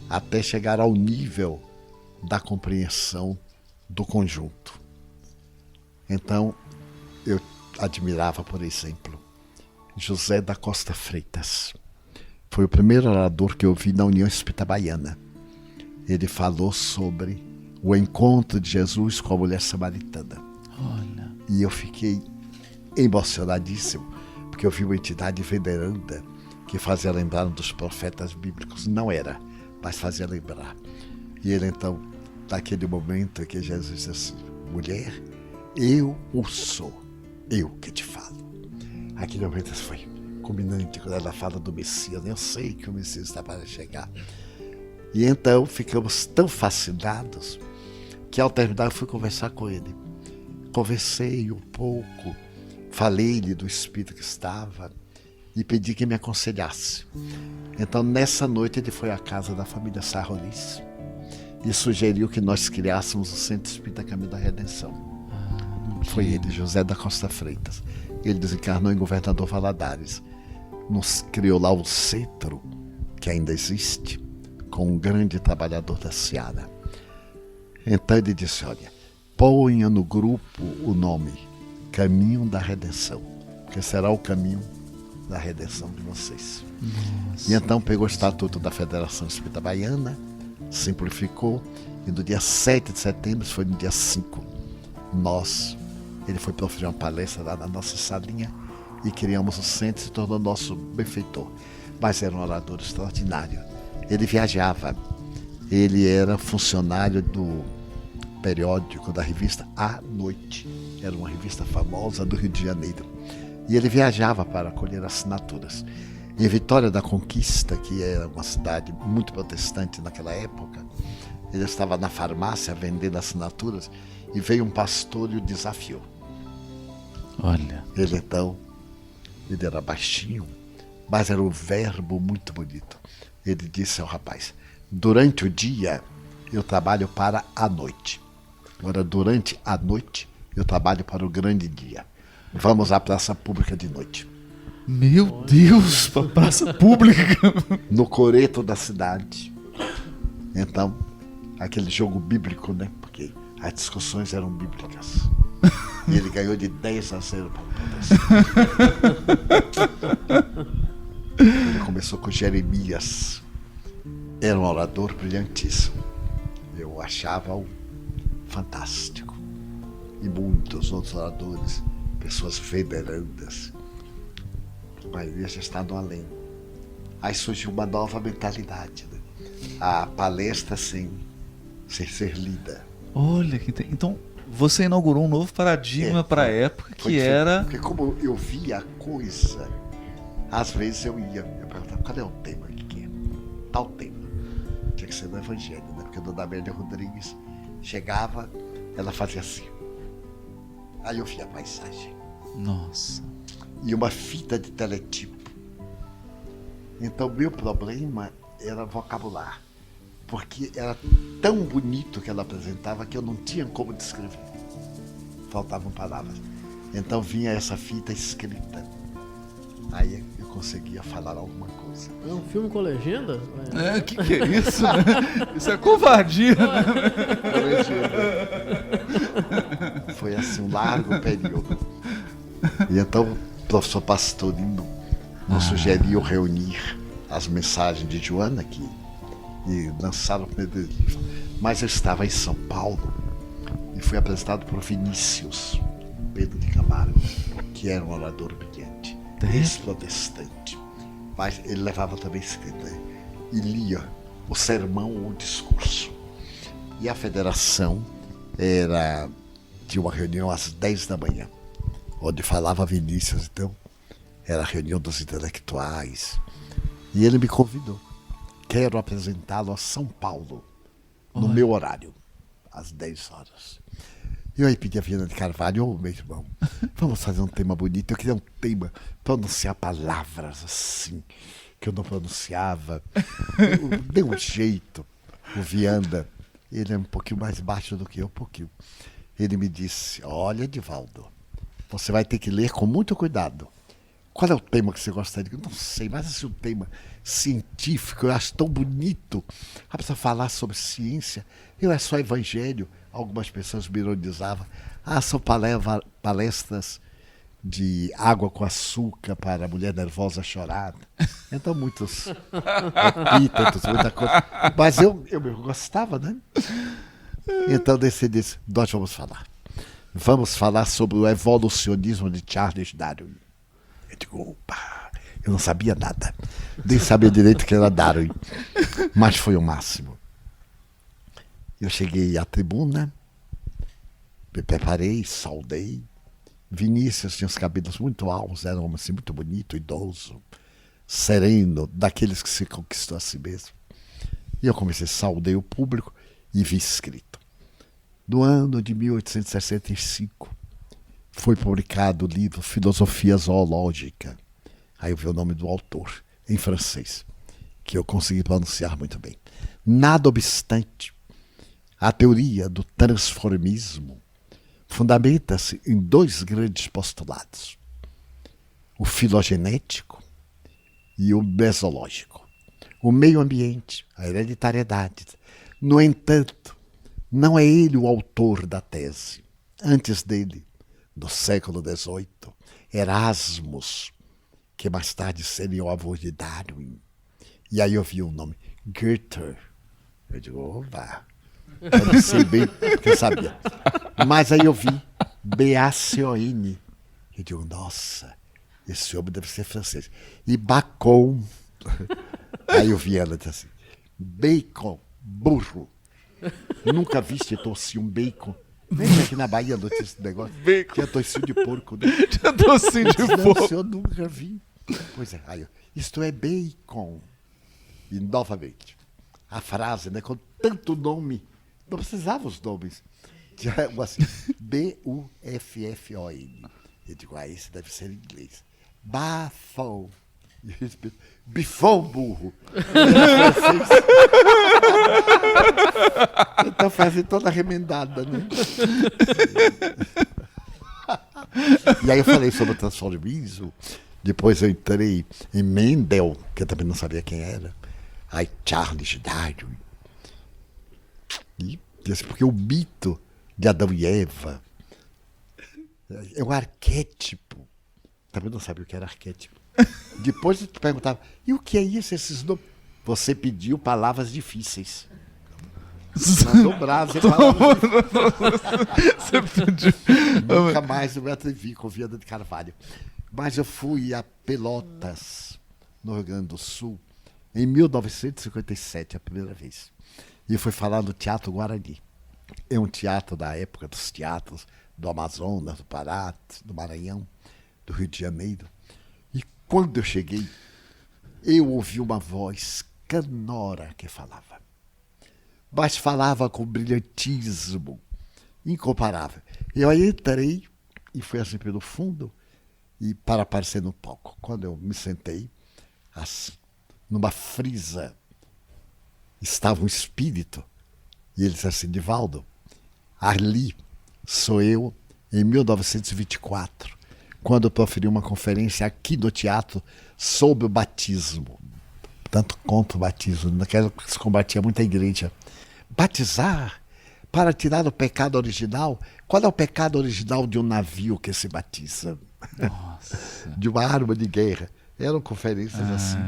até chegar ao nível da compreensão do conjunto. Então, eu admirava, por exemplo, José da Costa Freitas. Foi o primeiro orador que eu vi na União Espírita Baiana. Ele falou sobre o encontro de Jesus com a mulher samaritana. Olha. E eu fiquei emocionadíssimo, porque eu vi uma entidade veneranda que fazia lembrar um dos profetas bíblicos. Não era, mas fazia lembrar. E ele então, naquele momento que Jesus disse assim: mulher, eu o sou, eu que te falo. Aquele momento foi culminante quando ela fala do Messias. Eu sei que o Messias está para chegar. E então ficamos tão fascinados que ao terminar eu fui conversar com ele. Conversei um pouco, falei-lhe do espírito que estava e pedi que me aconselhasse. Então nessa noite ele foi à casa da família Sarrolis e sugeriu que nós criássemos o Centro Espírita Caminho da Redenção. Foi ele, José da Costa Freitas. Ele desencarnou em Governador Valadares. Nos criou lá o centro, que ainda existe, com um grande trabalhador da Seara. Então ele disse: olha, ponha no grupo o nome Caminho da Redenção, que será o caminho da redenção de vocês. Nossa. E então pegou o Estatuto da Federação Espírita Baiana, simplificou, e no dia 7 de setembro, foi no dia 5, ele foi proferir uma palestra lá na nossa salinha e criamos o centro, se tornou nosso benfeitor. Mas era um orador extraordinário. Ele viajava, ele era funcionário do periódico da revista A Noite, era uma revista famosa do Rio de Janeiro, e ele viajava para colher assinaturas. Em Vitória da Conquista, que era uma cidade muito protestante naquela época, ele estava na farmácia vendendo assinaturas e veio um pastor e o desafiou. Olha. Ele era baixinho, mas era um verbo muito bonito. Ele disse ao rapaz: durante o dia eu trabalho para a noite. Agora, durante a noite, eu trabalho para o grande dia. Vamos à praça pública de noite. Meu Deus, pra praça pública. No coreto da cidade. Então, aquele jogo bíblico, né? Porque as discussões eram bíblicas. E ele ganhou de 10-0 para o Ele começou com Jeremias. Era um orador brilhantíssimo. Eu achava-o fantástico. E muitos outros oradores, pessoas venerandas. A igreja está no além. Aí surgiu uma nova mentalidade, né? A palestra sem ser lida. Olha, então você inaugurou um novo paradigma para a época que era... Porque como eu via a coisa, às vezes eu perguntava: qual é o tema que é? Tal tema. Tinha que ser no Evangelho, né? Porque a dona Amélia Rodrigues chegava, ela fazia assim. Aí eu via a paisagem. Nossa. E uma fita de teletipo. Então meu problema era vocabular, porque era tão bonito que ela apresentava que eu não tinha como descrever. Faltavam palavras. Então vinha essa fita escrita. Aí eu conseguia falar alguma coisa. É um filme com legenda? Que é isso, né? Isso é covardia, né? Foi assim um largo período. E então o professor Pastorino nos sugeriu reunir as mensagens de Joana aqui e lançaram o primeiro livro. Mas eu estava em São Paulo e fui apresentado por Vinícius Pedro de Camargo, que era um orador brilhante, ex-protestante. Mas ele levava também escrita e lia o sermão ou o discurso. E a federação tinha uma reunião às 10 da manhã, onde falava Vinícius. Então era a reunião dos intelectuais. E ele me convidou. Quero apresentá-lo a São Paulo, no meu horário, às 10 horas. E eu aí pedi a Viana de Carvalho: meu irmão, vamos fazer um tema bonito. Eu queria um tema, pronunciar palavras assim, que eu não pronunciava. Deu um jeito. O Viana, ele é um pouquinho mais baixo do que eu, um pouquinho. Ele me disse: olha, Divaldo, você vai ter que ler com muito cuidado. Qual é o tema que você gostaria? Eu não sei, mas esse é um tema científico, eu acho tão bonito. A pessoa falar sobre ciência, é só evangelho. Algumas pessoas me ironizavam: são palestras de água com açúcar para a mulher nervosa chorar. Então muitos epítetos, muita coisa. Mas eu gostava, né? Então decidi: nós vamos falar. Vamos falar sobre o evolucionismo de Charles Darwin. Eu digo: opa, eu não sabia nada. Nem sabia direito que era Darwin. Mas foi o máximo. Eu cheguei à tribuna, me preparei, saudei. Vinícius tinha os cabelos muito altos, era um homem assim, muito bonito, idoso, sereno, daqueles que se conquistou a si mesmo. E eu comecei, saudei o público e vi escrito: no ano de 1865, foi publicado o livro Filosofia Zoológica. Aí eu vi o nome do autor, em francês, que eu consegui pronunciar muito bem. Nada obstante, a teoria do transformismo fundamenta-se em dois grandes postulados: o filogenético e o mesológico. O meio ambiente, a hereditariedade. No entanto, não é ele o autor da tese. Antes dele, no século XVIII, Erasmus, que mais tarde seria o avô de Darwin. E aí eu vi o nome, Goethe. Eu digo: opa, eu não sei bem, porque eu sabia. Mas aí eu vi Bacon. Eu digo: nossa, esse homem deve ser francês. E Bacon. Aí eu vi ela assim: bacon, burro. Nunca viste tossir um bacon? Vem aqui na Bahia, não tinha esse negócio. Tinha tocinho de porco, né? Tinha tocinho de porco. Eu nunca vi. Pois é, aí, isto é bacon. E novamente, a frase, né, com tanto nome, não precisava os nomes. Tinha assim, B-U-F-F-O-N. Eu digo, esse deve ser em inglês. Bafão. E eles pensam, bifão, burro. Então fazem toda remendada, né? E aí eu falei sobre o transformismo. Depois eu entrei em Mendel, que eu também não sabia quem era. Aí Charles Darwin. E disse, porque o mito de Adão e Eva é um arquétipo. Também não sabia o que era arquétipo. Depois eu te perguntava, e o que é isso, esses nomes? Você pediu palavras difíceis. Mandou brasa e palavras difíceis. Você pediu. Nunca mais eu me atrevi com Viana de Carvalho. Mas eu fui a Pelotas, no Rio Grande do Sul, em 1957, a primeira vez. E fui falar no Teatro Guarani. É um teatro da época dos teatros do Amazonas, do Pará, do Maranhão, do Rio de Janeiro. E quando eu cheguei, eu ouvi uma voz canora que falava. Mas falava com brilhantismo incomparável. Eu aí entrei e fui assim pelo fundo e para aparecer no palco. Quando eu me sentei, assim, numa frisa, estava um espírito. E ele disse assim, Divaldo, ali sou eu em 1924, quando eu proferi uma conferência aqui no teatro sobre o batismo. Tanto contra o batismo, naquela época se combatia muito a igreja. Batizar para tirar o pecado original? Qual é o pecado original de um navio que se batiza? Nossa. De uma arma de guerra. Eram conferências assim.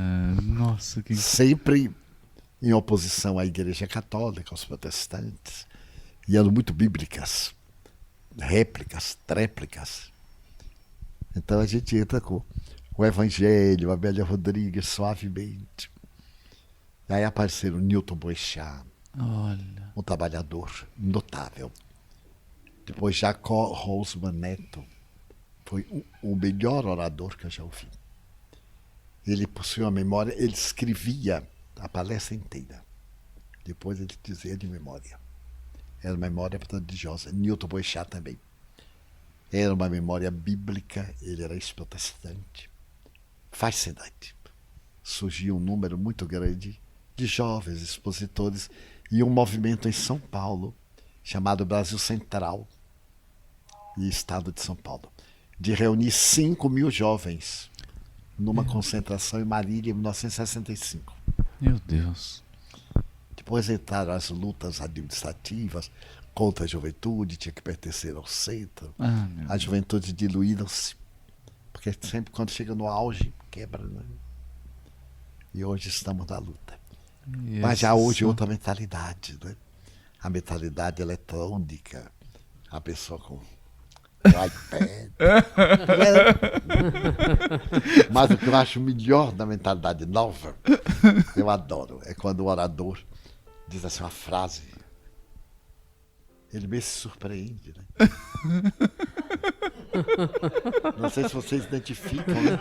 Nossa, que... Sempre em oposição à Igreja Católica, aos protestantes. E eram muito bíblicas. Réplicas, tréplicas. Então a gente entra com o Evangelho, a Amélia Rodrigues, suavemente. E aí apareceram Newton Boechat, Olha. um trabalhador notável. Depois Jacó Rosman Neto, foi o melhor orador que eu já ouvi. Ele possuía uma memória, ele escrevia a palestra inteira. Depois ele dizia de memória. Era uma memória prodigiosa. Newton Boechat também. Era uma memória bíblica, ele era ex-protestante. Fascinante. Surgiu um número muito grande de jovens expositores e um movimento em São Paulo, chamado Brasil Central e Estado de São Paulo, de reunir 5.000 jovens numa concentração em Marília em 1965. Meu Deus. Depois entraram as lutas administrativas contra a juventude, tinha que pertencer ao centro. A juventude diluíram-se, porque sempre quando chega no auge, quebra, né? E hoje estamos na luta. Mas já hoje outra mentalidade, né? A mentalidade eletrônica, a pessoa com o iPad. Mas o que eu acho melhor da mentalidade nova, eu adoro, é quando o orador diz assim uma frase, ele me surpreende, né? Não sei se vocês identificam, né?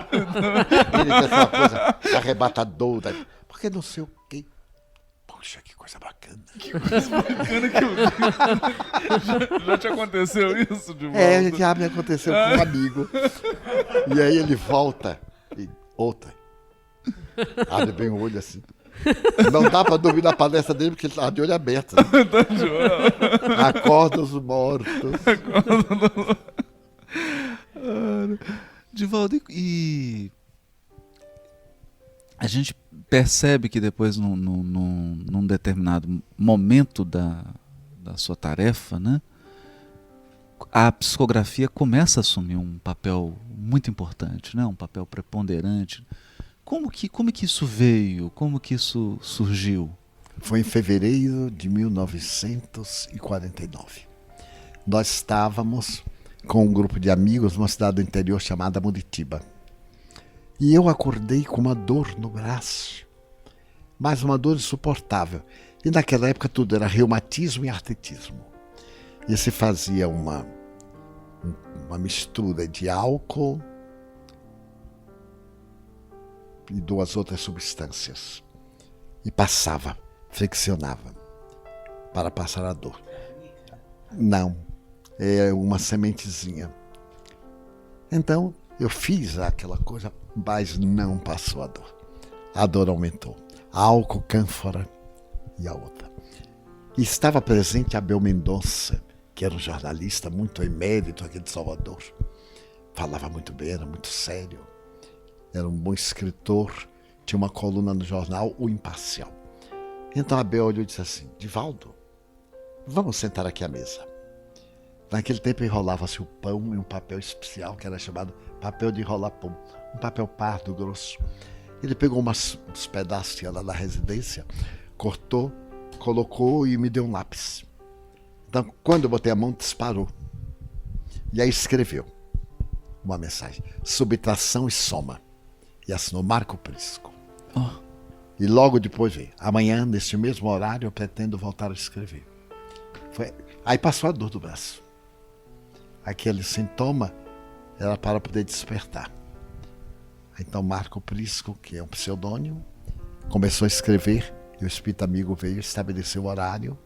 Ele diz assim uma coisa arrebatadora, porque não sei o quê. Poxa, que coisa bacana. Que coisa bacana que eu vi. Já te aconteceu isso, Divaldo? Já me aconteceu com um amigo. E aí ele volta e outra. Abre bem o olho assim. Não dá pra dormir na palestra dele porque ele tava de olho aberto. Né? Acorda os mortos. Divaldo, e a gente percebe que depois, num determinado momento da sua tarefa, né, a psicografia começa a assumir um papel muito importante, né, um papel preponderante. Como que isso veio? Como que isso surgiu? Foi em fevereiro de 1949. Nós estávamos com um grupo de amigos numa cidade do interior chamada Muritiba. E eu acordei com uma dor no braço, mas uma dor insuportável. E naquela época tudo era reumatismo e artritismo. E se fazia uma mistura de álcool e 2 outras substâncias. E passava, friccionava, para passar a dor. Não, é uma sementezinha. Então, eu fiz aquela coisa, mas não passou a dor. A dor aumentou. Álcool, cânfora e a outra. E estava presente Abel Mendonça, que era um jornalista muito emérito aqui de Salvador. Falava muito bem, era muito sério. Era um bom escritor. Tinha uma coluna no jornal O Imparcial. Então Abel olhou e disse assim: Divaldo, vamos sentar aqui à mesa. Naquele tempo enrolava-se o pão em um papel especial que era chamado papel de enrolar pão. Um papel pardo, grosso. Ele pegou uns pedaços que ia lá na residência, cortou, colocou e me deu um lápis. Então, quando eu botei a mão, disparou. E aí escreveu uma mensagem: subtração e soma. E assinou Marco Prisco. Oh. E logo depois veio: amanhã, neste mesmo horário, eu pretendo voltar a escrever. Aí passou a dor do braço. Aquele sintoma era para poder despertar. Então Marco Prisco, que é um pseudônimo, começou a escrever, e o espírito amigo veio, estabeleceu o horário,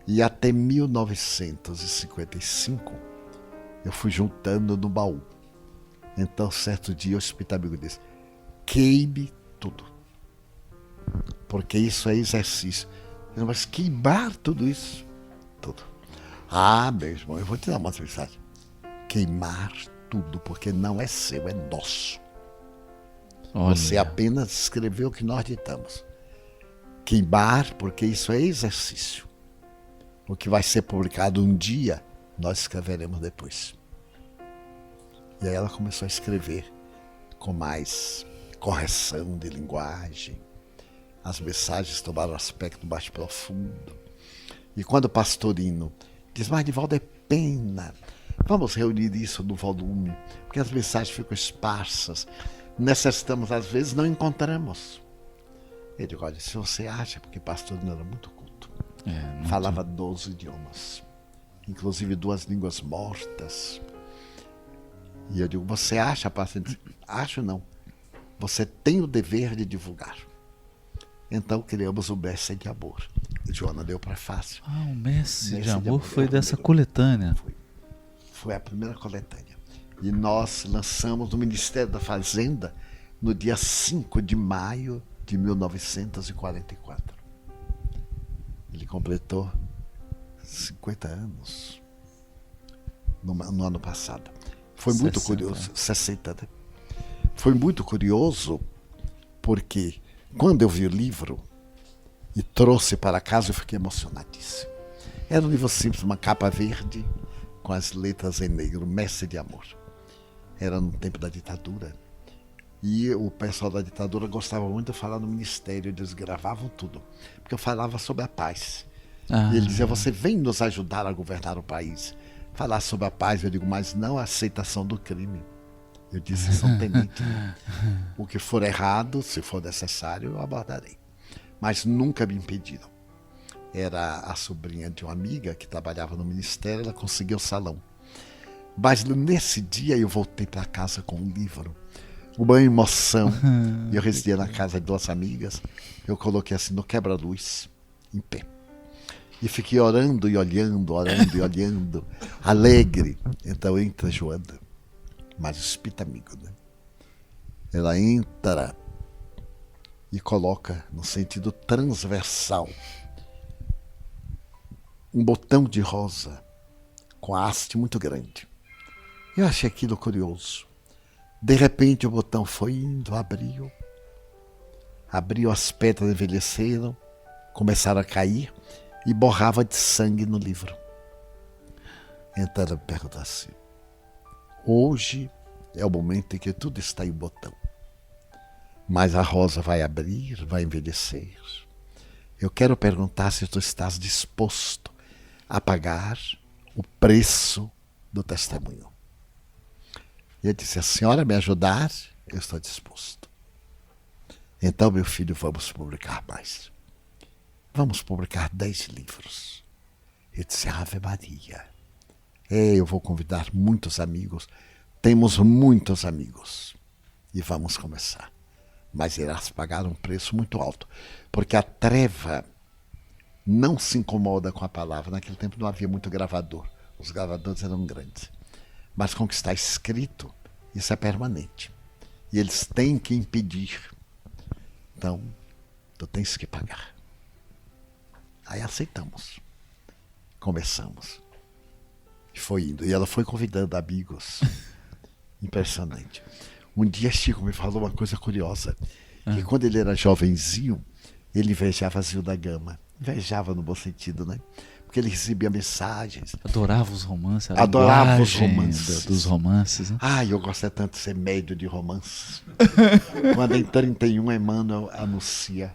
e até 1955 eu fui juntando no baú. Então certo dia o espírito amigo disse: queime tudo, porque isso é exercício. Eu, mas queimar tudo isso? Tudo. Ah, meu irmão, eu vou te dar uma mensagem. Queimar tudo, porque não é seu, é nosso. Olha. Você apenas escreveu o que nós ditamos. Queimar, porque isso é exercício. O que vai ser publicado um dia, nós escreveremos depois. E aí ela começou a escrever com mais correção de linguagem. As mensagens tomaram aspecto mais profundo. E quando o Pastorino diz: mas Divaldo, é pena, vamos reunir isso no volume, porque as mensagens ficam esparsas, necessitamos, às vezes não encontramos. Eu digo: olha, se você acha, porque Pastorino era muito culto, falava 12 idiomas, inclusive 2 línguas mortas. E eu digo: você acha, Pastorino? Acho não, você tem o dever de divulgar. Então criamos o Mestre de Amor. Joana deu para fácil. Ah, o Mestre de Amor foi dessa coletânea. Foi a primeira coletânea. E nós lançamos no Ministério da Fazenda no dia 5 de maio de 1944. Ele completou 50 anos no ano passado. Foi muito curioso. 60, né? Foi muito curioso porque quando eu vi o livro e trouxe para casa, eu fiquei emocionadíssimo. Era um livro simples, uma capa verde com as letras em negro, Mestre de Amor. Era no tempo da ditadura. E o pessoal da ditadura gostava muito de falar no ministério, eles gravavam tudo, porque eu falava sobre a paz. E ele dizia: você vem nos ajudar a governar o país. Falar sobre a paz, eu digo: mas não a aceitação do crime. Eu disse: São Tenente, o que for errado, se for necessário, eu abordarei. Mas nunca me impediram. Era a sobrinha de uma amiga que trabalhava no ministério, ela conseguiu o salão. Mas nesse dia eu voltei para casa com um livro, uma emoção. E eu residia na casa de 2 amigas. Eu coloquei assim no quebra-luz, em pé. E fiquei orando e olhando, alegre. Então entra Joana, mas o espírito amigo, né? Ela entra e coloca no sentido transversal um botão de rosa com a haste muito grande. Eu achei aquilo curioso. De repente o botão foi indo, abriu, as pedras envelheceram, começaram a cair e borrava de sangue no livro. Então ela me perguntou assim: hoje é o momento em que tudo está em botão, mas a rosa vai abrir, vai envelhecer. Eu quero perguntar se tu estás disposto a pagar o preço do testemunho. E eu disse: a senhora me ajudar, eu estou disposto. Então, meu filho, vamos publicar mais. Vamos publicar 10 livros. Eu disse: Ave Maria. Eu vou convidar muitos amigos. Temos muitos amigos. E vamos começar. mas irás pagar um preço muito alto, porque a treva não se incomoda com a palavra. Naquele tempo não havia muito gravador, os gravadores eram grandes, mas com o que está escrito, isso é permanente, e eles têm que impedir. Então, tu tens que pagar. Aí aceitamos, começamos, e foi indo, e ela foi convidando amigos. Impressionante. Um dia Chico me falou uma coisa curiosa, que quando ele era jovenzinho, ele invejava Zil da Gama. Invejava no bom sentido, né? Porque ele recebia mensagens. Adorava os romances. Adorava os romances. Dos romances, né? Ai, eu gosto tanto de ser médio de romances. Quando em 31 Emmanuel anuncia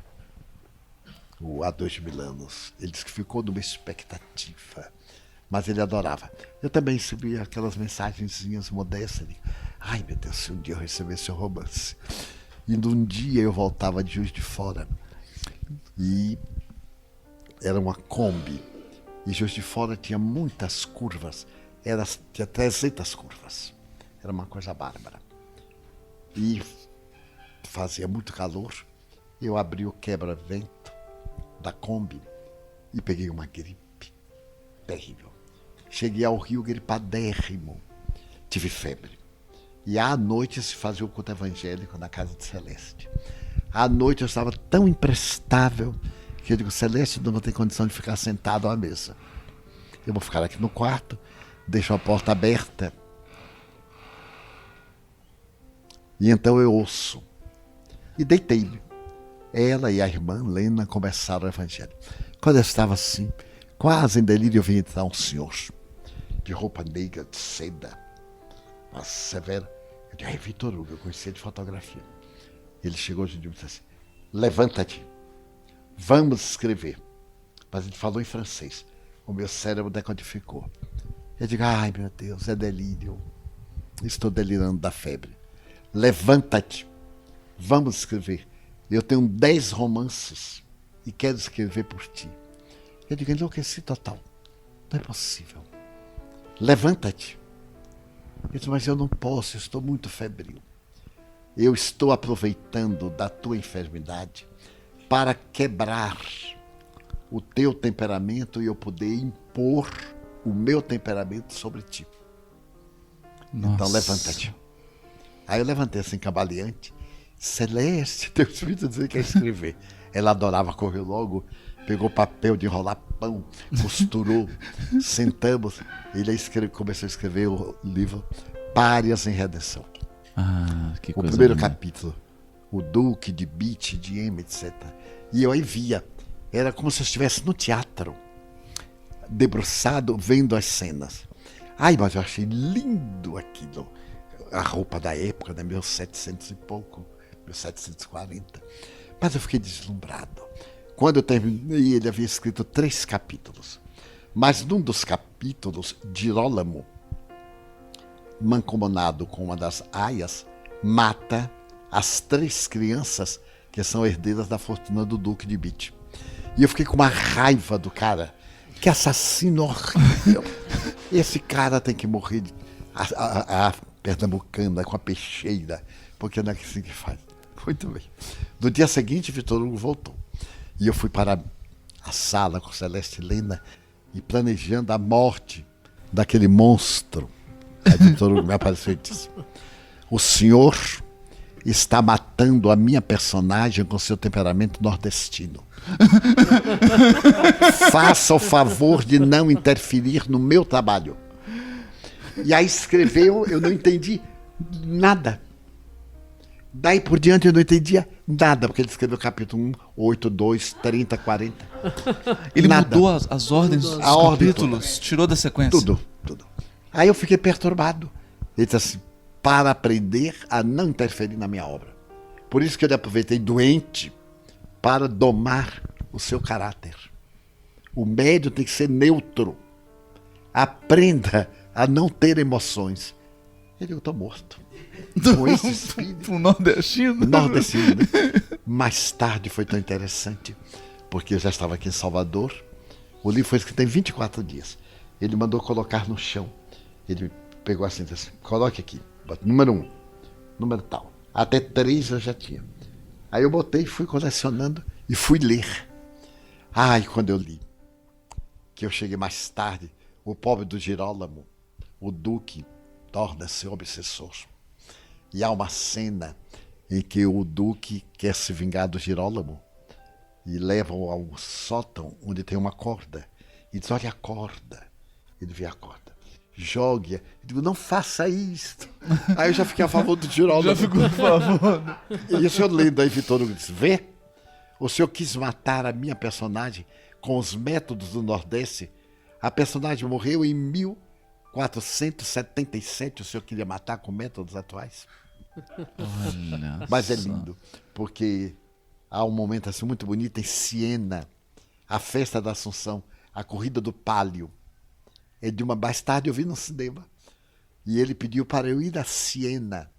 o Há 2000 anos, ele disse que ficou numa expectativa, mas ele adorava. Eu também recebia aquelas mensagenzinhas modestas. Ai, meu Deus, se um dia eu recebesse um romance. E num dia eu voltava de Juiz de Fora. E era uma Kombi. E Juiz de Fora tinha muitas curvas. Tinha 300 curvas. Era uma coisa bárbara. E fazia muito calor. Eu abri o quebra-vento da Kombi e peguei uma gripe terrível. Cheguei ao Rio gripadérrimo. Tive febre. E à noite se fazia o culto evangélico na casa de Celeste. À noite eu estava tão imprestável que eu digo, Celeste, não vou ter condição de ficar sentado à mesa. Eu vou ficar aqui no quarto, deixo a porta aberta. E então eu ouço. E deitei-me. Ela e a irmã Lena começaram o evangelho. Quando eu estava assim, quase em delírio, eu vi entrar um senhor de roupa negra, de seda, mas severa. Eu disse, Vitor Hugo, eu conhecia de fotografia. Ele chegou de mim e disse assim, levanta-te, vamos escrever. Mas ele falou em francês. O meu cérebro decodificou. Eu digo, ai meu Deus, é delírio. Estou delirando da febre. Levanta-te, vamos escrever. Eu tenho 10 romances e quero escrever por ti. Eu digo, enlouqueci total. Não é possível. Levanta-te. Eu disse, mas eu não posso, eu estou muito febril. Eu estou aproveitando da tua enfermidade para quebrar o teu temperamento e eu poder impor o meu temperamento sobre ti. Nossa. Então levanta-te. Aí eu levantei assim, cambaleante. Celeste, teu espírito dizer que quer escrever. Ela adorava, correu logo, pegou papel de enrolar pão, costurou, sentamos. Ele começou a escrever o livro Párias em Redenção. Ah, que coisa. O primeiro capítulo, o Duque de Beach, de M, etc. E eu aí via, era como se eu estivesse no teatro, debruçado, vendo as cenas. Ai, mas eu achei lindo aquilo. A roupa da época, né, 1700 e pouco, 1740. Mas eu fiquei deslumbrado. Quando eu terminei, ele havia escrito 3 capítulos. Mas num dos capítulos, Girolamo, mancomunado com uma das aias, mata as 3 crianças que são herdeiras da fortuna do Duque de Beach. E eu fiquei com uma raiva do cara. Que assassino horrível. Esse cara tem que morrer. A pernambucana com a peixeira, porque não é assim que faz. Muito bem. No dia seguinte, Vitor Hugo voltou. E eu fui para a sala com Celeste e Lena e planejando a morte daquele monstro. Aí Vitor Hugo me apareceu e disse, o senhor está matando a minha personagem com seu temperamento nordestino. Faça o favor de não interferir no meu trabalho. E aí escreveu, eu não entendi nada. Daí por diante eu não entendia nada, porque ele escreveu capítulo 1, 8, 2, 30, 40. Ele nada. Mudou as ordens dos capítulos, tirou da sequência. Tudo. Aí eu fiquei perturbado. Ele disse assim, para aprender a não interferir na minha obra. Por isso que eu aproveitei doente para domar o seu caráter. O médium tem que ser neutro. Aprenda a não ter emoções. Ele, eu estou morto. Com esse espírito. Um nordestino. Nordestino, né? Mais tarde foi tão interessante, porque eu já estava aqui em Salvador. O livro foi escrito em 24 dias. Ele mandou colocar no chão. Ele pegou assim, disse, coloque aqui. Número 1, número tal. Até 3 eu já tinha. Aí eu botei, fui colecionando e fui ler. Ai, quando eu li, que eu cheguei mais tarde, o pobre do Girolamo, o Duque, torna-se obsessor. E há uma cena em que o Duque quer se vingar do Girolamo e leva-o ao sótão onde tem uma corda. E diz, olha a corda. Ele vê a corda. Jogue-a. Eu digo, não faça isto. Aí eu já fiquei a favor do Girolamo. Já ficou a favor. E o senhor lendo aí, Vitor Hugo, disse, vê? O senhor quis matar a minha personagem com os métodos do Nordeste. A personagem morreu em 1477. O senhor queria matar com métodos atuais? Olha Mas é só. lindo, porque há um momento assim muito bonito em Siena, a festa da Assunção, a corrida do Pálio. É de uma mais tarde eu vi no cinema. E ele pediu para eu ir a Siena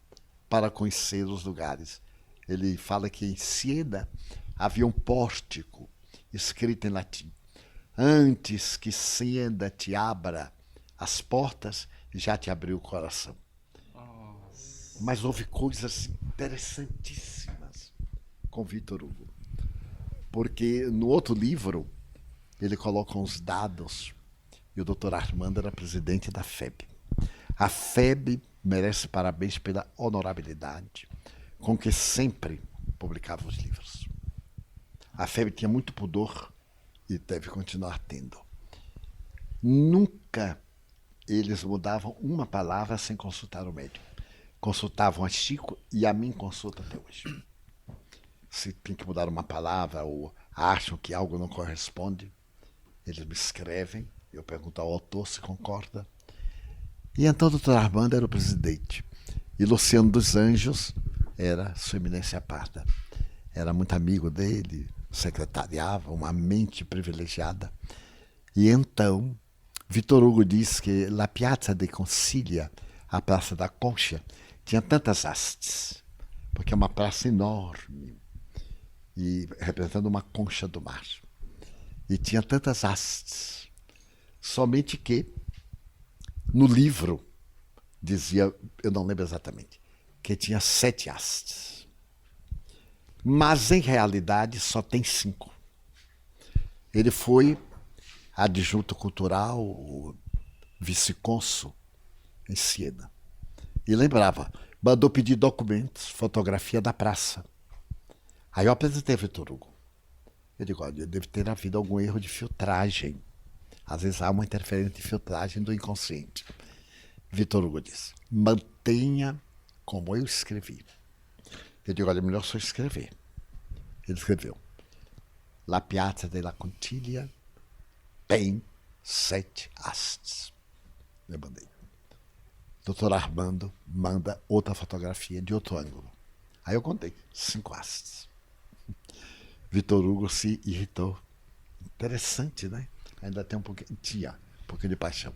para conhecer os lugares. Ele fala que em Siena havia um pórtico escrito em latim. Antes que Siena te abra as portas, já te abriu o coração. Mas houve coisas interessantíssimas com Vitor Hugo. Porque no outro livro, ele coloca uns dados, e o Dr. Armando era presidente da FEB. A FEB merece parabéns pela honorabilidade com que sempre publicava os livros. A FEB tinha muito pudor e deve continuar tendo. Nunca eles mudavam uma palavra sem consultar o médico. Consultavam a Chico e a mim consulta até hoje. Se tem que mudar uma palavra ou acham que algo não corresponde, eles me escrevem, eu pergunto ao autor se concorda. E então o doutor Armando era o presidente. E Luciano dos Anjos era sua eminência parda. Era muito amigo dele, secretariava, uma mente privilegiada. E então, Vitor Hugo diz que La Piazza de Concilia, a Praça da Concha, tinha tantas hastes, porque é uma praça enorme, e representando uma concha do mar. E tinha tantas hastes. Somente que, no livro, dizia, eu não lembro exatamente, que tinha 7 hastes. Mas, em realidade, só tem 5. Ele foi adjunto cultural, vice-cônsul em Siena. E lembrava, mandou pedir documentos, fotografia da praça. Aí eu apresentei a Vitor Hugo. Eu digo, olha, deve ter havido algum erro de filtragem. Às vezes há uma interferência de filtragem do inconsciente. Vitor Hugo disse, mantenha como eu escrevi. Eu digo, olha, é melhor só escrever. Ele escreveu, La Piazza della Contiglia tem 7 hastes. Eu mandei. Doutor Armando manda outra fotografia de outro ângulo. Aí eu contei, 5 hastes. Vitor Hugo se irritou. Interessante, né? Ainda tem um pouquinho de paixão.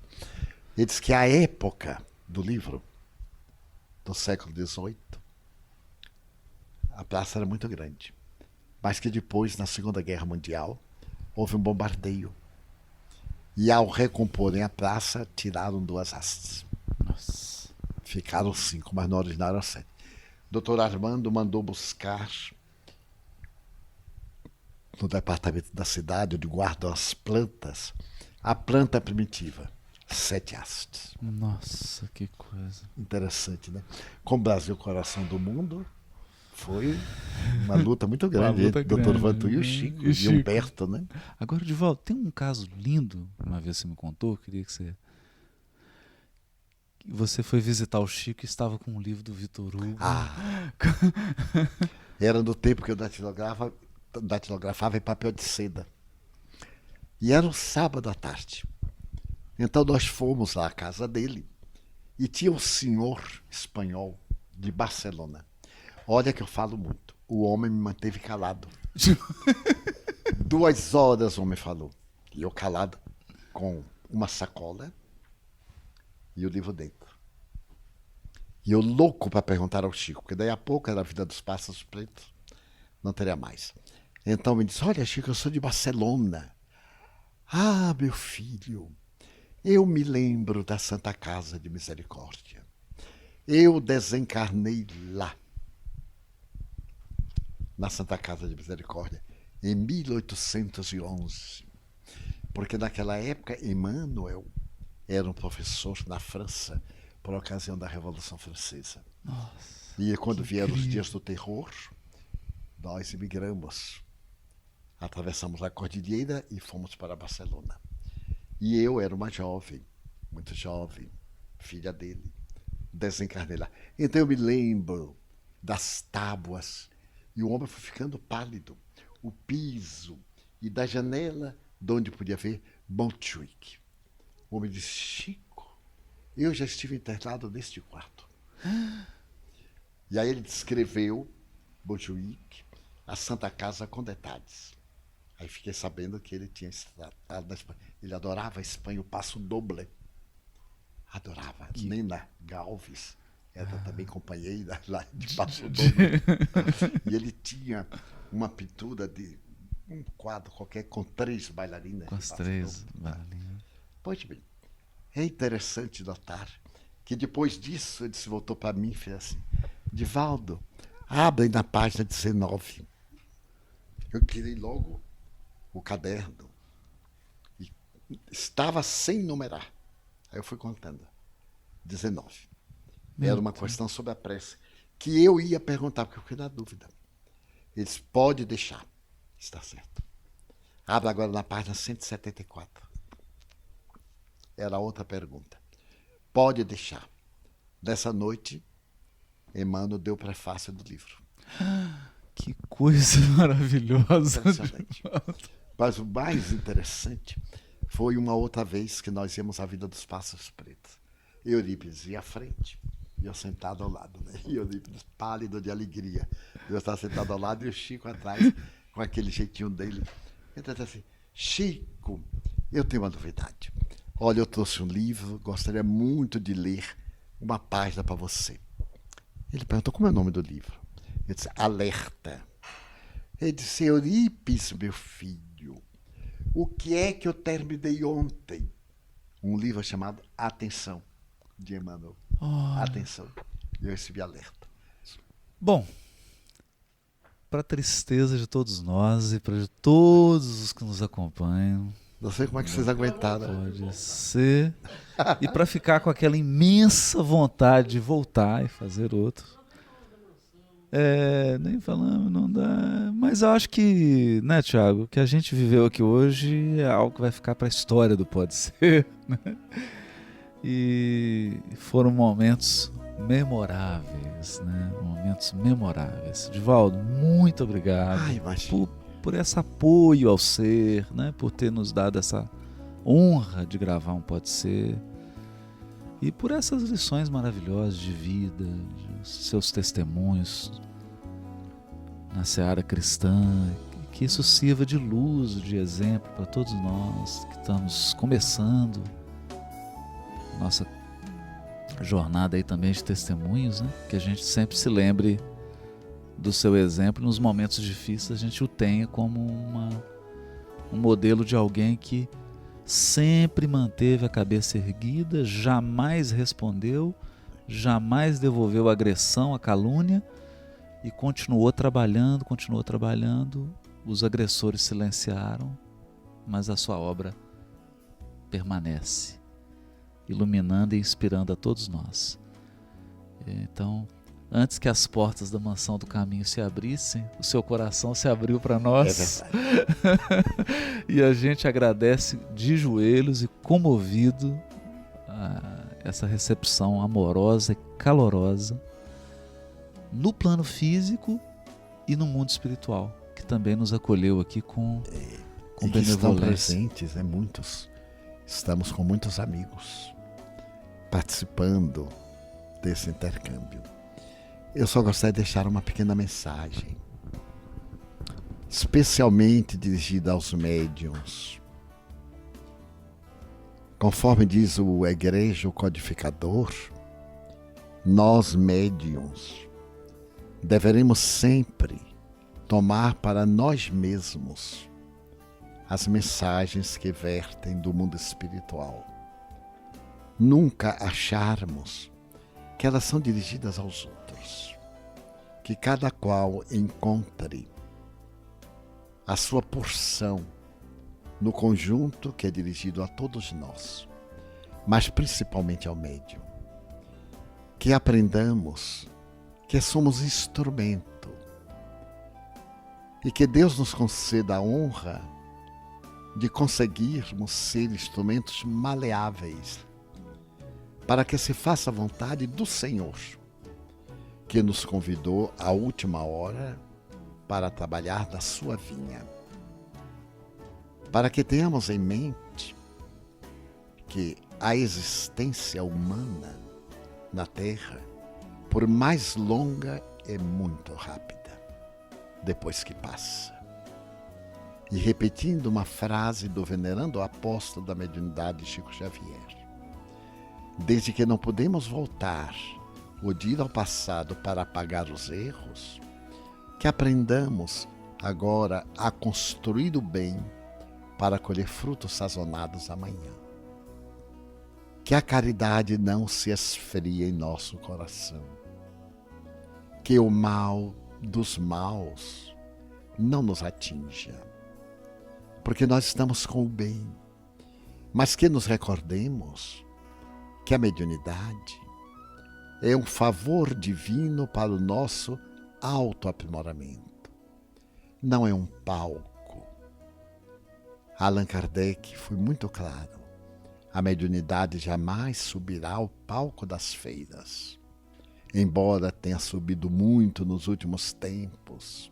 Ele diz que a época do livro, do século XVIII, a praça era muito grande. Mas que depois, na Segunda Guerra Mundial, houve um bombardeio. E ao recomporem a praça, tiraram 2 hastes. Nossa. Ficaram 5, mas no original eram 7. Doutor Armando mandou buscar no departamento da cidade, onde guardam as plantas, a planta primitiva. 7 hastes. Nossa, que coisa. Interessante, né? Com o Brasil, coração do mundo, foi uma luta muito grande. luta Doutor grande, Vantu e o né? Chico, E o e Chico. Humberto, né? Agora, Divaldo, tem um caso lindo, uma vez você me contou, queria que você foi visitar o Chico e estava com um livro do Vitor Hugo. Era no tempo que eu datilografava em papel de seda. E era um sábado à tarde. Então nós fomos lá à casa dele e tinha um senhor espanhol de Barcelona. Olha que eu falo muito. O homem me manteve calado. 2 horas o homem falou. E eu calado com uma sacola e o livro dentro. E eu louco para perguntar ao Chico, porque daí a pouco era a vida dos pássaros pretos, não teria mais. Então me disse, olha Chico, eu sou de Barcelona. Ah, meu filho, eu me lembro da Santa Casa de Misericórdia. Eu desencarnei lá. na Santa Casa de Misericórdia em 1811. Porque naquela época Emmanuel era um professor na França por ocasião da Revolução Francesa. Nossa, e quando vieram os incrível. dias do terror, nós emigramos. Atravessamos a cordilheira e fomos para Barcelona. E eu era uma jovem, muito jovem, filha dele. Desencarnei lá. Então eu me lembro das tábuas e o homem foi ficando pálido. O piso e da janela de onde podia ver Montjuic. O homem disse: Chico, eu já estive internado neste quarto. E aí ele descreveu Montjuic, a Santa Casa com detalhes. Aí fiquei sabendo que ele tinha estado na Espanha. Ele adorava a Espanha, o Passo Doble. Adorava. Nena Galves era também companheira lá de Passo Doble. E ele tinha uma pintura de um quadro qualquer com 3 bailarinas. Com as 3 bailarinas. Pois bem, é interessante notar que depois disso ele se voltou para mim e fez assim: Divaldo, abre na página 19. Eu tirei logo o caderno e estava sem numerar. Aí eu fui contando. 19. Era uma questão sobre a prece que eu ia perguntar, porque eu fiquei na dúvida. Eles pode deixar. Está certo. Abre agora na página 174. Era outra pergunta. Pode deixar. Nessa noite, Emmanuel deu o prefácio do livro. Que coisa maravilhosa. Impressionante. Mas o mais interessante foi uma outra vez que nós íamos à Vida dos Pássaros Pretos. Eurípides ia à frente e eu sentado ao lado. Né? E Eurípides pálido de alegria. Eu estava sentado ao lado e o Chico atrás, com aquele jeitinho dele. Ele disse assim: Chico, eu tenho uma novidade. Olha, eu trouxe um livro, gostaria muito de ler uma página para você. Ele perguntou: como é o nome do livro? Eu disse: Alerta. Ele disse: Eurípides, meu filho, o que é que eu terminei ontem? Um livro chamado Atenção, de Emmanuel. Atenção. E eu recebi alerta. Bom, para tristeza de todos nós e para todos os que nos acompanham, Não sei como é que vocês aguentaram. pode ser, e para ficar com aquela imensa vontade de voltar e fazer outro. Nem falamos, não dá. Mas eu acho que, né, Thiago, o que a gente viveu aqui hoje é algo que vai ficar para a história do Pode Ser, né? E foram momentos memoráveis, né? Momentos memoráveis. Divaldo, muito obrigado por esse apoio ao ser, né? Por ter nos dado essa honra de gravar um Pode Ser. E por essas lições maravilhosas de vida, de seus testemunhos na seara cristã, que isso sirva de luz, de exemplo para todos nós que estamos começando nossa jornada aí também de testemunhos, né? Que a gente sempre se lembre do seu exemplo, nos momentos difíceis a gente o tenha como um modelo de alguém que sempre manteve a cabeça erguida, jamais respondeu, jamais devolveu a agressão, a calúnia e continuou trabalhando. Os agressores silenciaram, mas a sua obra permanece, iluminando e inspirando a todos nós. Então, antes que as portas da Mansão do Caminho se abrissem, o seu coração se abriu para nós. É verdade. E a gente agradece de joelhos e comovido a essa recepção amorosa e calorosa no plano físico e no mundo espiritual, que também nos acolheu aqui com que estão benevolência. presentes, muitos. Estamos com muitos amigos participando desse intercâmbio. Eu só gostaria de deixar uma pequena mensagem, especialmente dirigida aos médiuns. Conforme diz o egregio codificador, nós médiuns deveremos sempre tomar para nós mesmos as mensagens que vertem do mundo espiritual. Nunca acharmos que elas são dirigidas aos outros, que cada qual encontre a sua porção no conjunto que é dirigido a todos nós, mas principalmente ao médium. Que aprendamos que somos instrumento e que Deus nos conceda a honra de conseguirmos ser instrumentos maleáveis para que se faça a vontade do Senhor, que nos convidou à última hora para trabalhar da sua vinha. Para que tenhamos em mente que a existência humana na Terra, por mais longa, é muito rápida, depois que passa. E repetindo uma frase do venerando apóstolo da mediunidade Chico Xavier, desde que não podemos voltar ou ir ao passado para apagar os erros, que aprendamos agora a construir o bem para colher frutos sazonados amanhã. Que a caridade não se esfrie em nosso coração. Que o mal dos maus não nos atinja, porque nós estamos com o bem. Mas que nos recordemos que a mediunidade é um favor divino para o nosso autoaprimoramento. Não é um palco. Allan Kardec foi muito claro. A mediunidade jamais subirá ao palco das feiras, embora tenha subido muito nos últimos tempos,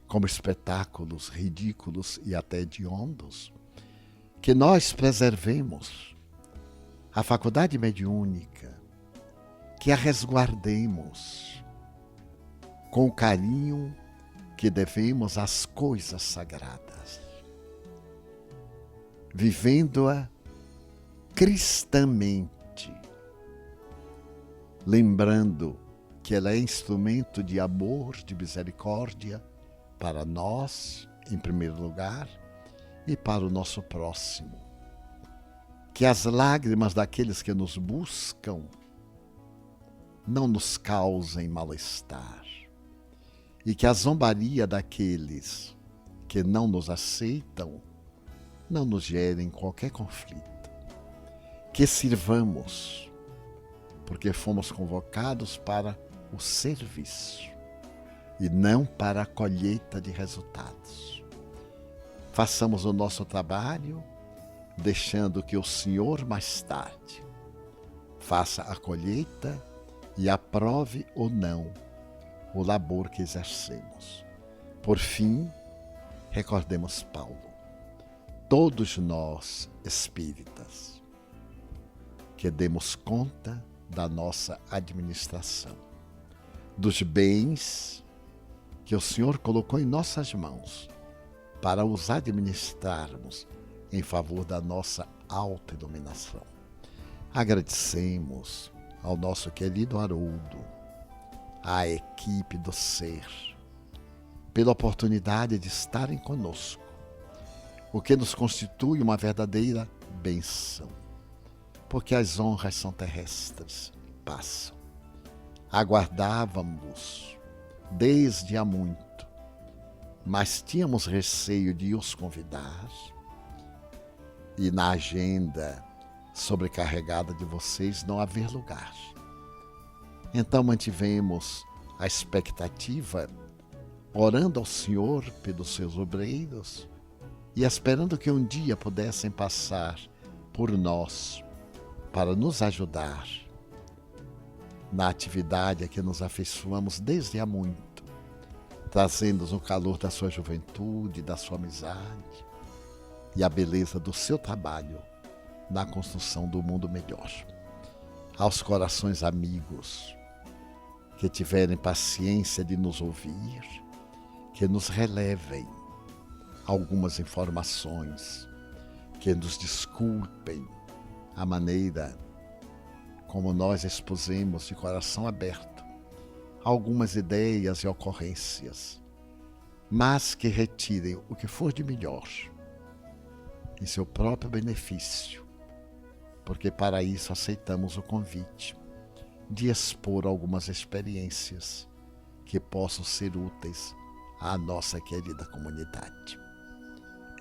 como espetáculos ridículos e até hediondos. Que nós preservemos a faculdade mediúnica, que a resguardemos com o carinho que devemos às coisas sagradas, vivendo-a cristamente, lembrando que ela é instrumento de amor, de misericórdia para nós, em primeiro lugar, e para o nosso próximo. Que as lágrimas daqueles que nos buscam não nos causem mal-estar, e que a zombaria daqueles que não nos aceitam não nos gerem qualquer conflito. Que sirvamos, porque fomos convocados para o serviço e não para a colheita de resultados. Façamos o nosso trabalho, deixando que o Senhor mais tarde faça a colheita e aprove ou não o labor que exercemos. Por fim, recordemos Paulo. Todos nós, espíritas, que demos conta da nossa administração, dos bens que o Senhor colocou em nossas mãos para os administrarmos em favor da nossa autoiluminação. Agradecemos ao nosso querido Haroldo, à equipe do Ser, pela oportunidade de estarem conosco, o que nos constitui uma verdadeira bênção, porque as honras são terrestres, passam. Aguardávamos desde há muito, mas tínhamos receio de os convidar, e na agenda sobrecarregada de vocês não haver lugar. Então mantivemos a expectativa, orando ao Senhor pelos seus obreiros e esperando que um dia pudessem passar por nós para nos ajudar na atividade a que nos afeiçoamos desde há muito, trazendo-nos o calor da sua juventude, da sua amizade e a beleza do seu trabalho na construção do mundo melhor. Aos corações amigos que tiverem paciência de nos ouvir, que nos relevem algumas informações, que nos desculpem a maneira como nós expusemos de coração aberto algumas ideias e ocorrências, mas que retirem o que for de melhor em seu próprio benefício, porque para isso aceitamos o convite de expor algumas experiências que possam ser úteis à nossa querida comunidade.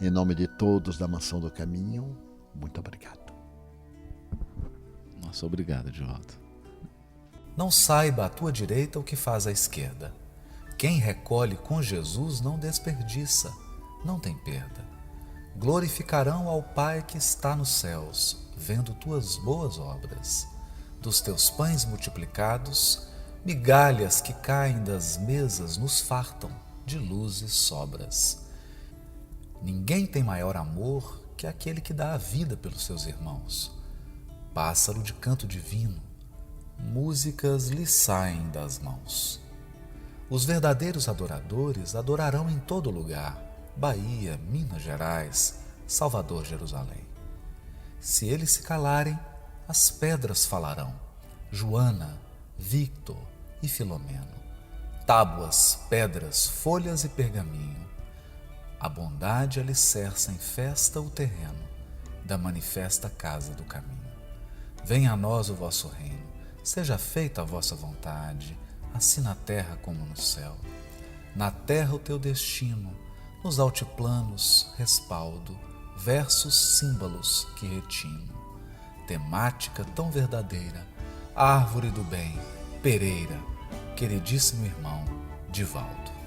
Em nome de todos da Mansão do Caminho, muito obrigado. Nossa, obrigado, Edivaldo. Não saiba à tua direita o que faz à esquerda. Quem recolhe com Jesus não desperdiça, não tem perda. Glorificarão ao Pai que está nos céus, vendo tuas boas obras. Dos teus pães multiplicados, migalhas que caem das mesas nos fartam de luzes sobras. Ninguém tem maior amor que aquele que dá a vida pelos seus irmãos. Pássaro de canto divino, músicas lhe saem das mãos. Os verdadeiros adoradores adorarão em todo lugar, Bahia, Minas Gerais, Salvador, Jerusalém. Se eles se calarem, as pedras falarão, Joana, Victor e Filomeno. Tábuas, pedras, folhas e pergaminho. A bondade alicerça em festa o terreno da manifesta casa do caminho. Venha a nós o vosso reino, seja feita a vossa vontade, assim na terra como no céu. Na terra o teu destino, nos altiplanos respaldo, versos símbolos que retino. Temática tão verdadeira, árvore do bem, Pereira, queridíssimo irmão Divaldo.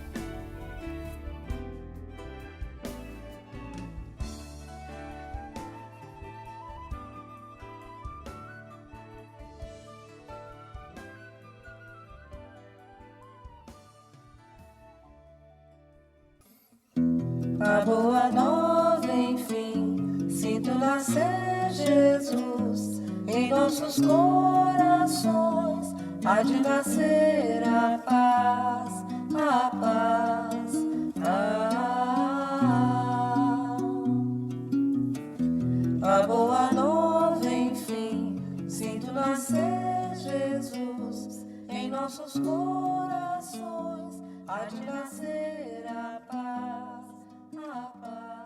A boa nova, enfim, sinto nascer Jesus em nossos corações. Há de nascer a paz, a paz, a boa nova, enfim, sinto nascer Jesus em nossos corações. Há de nascer a paz, a paz.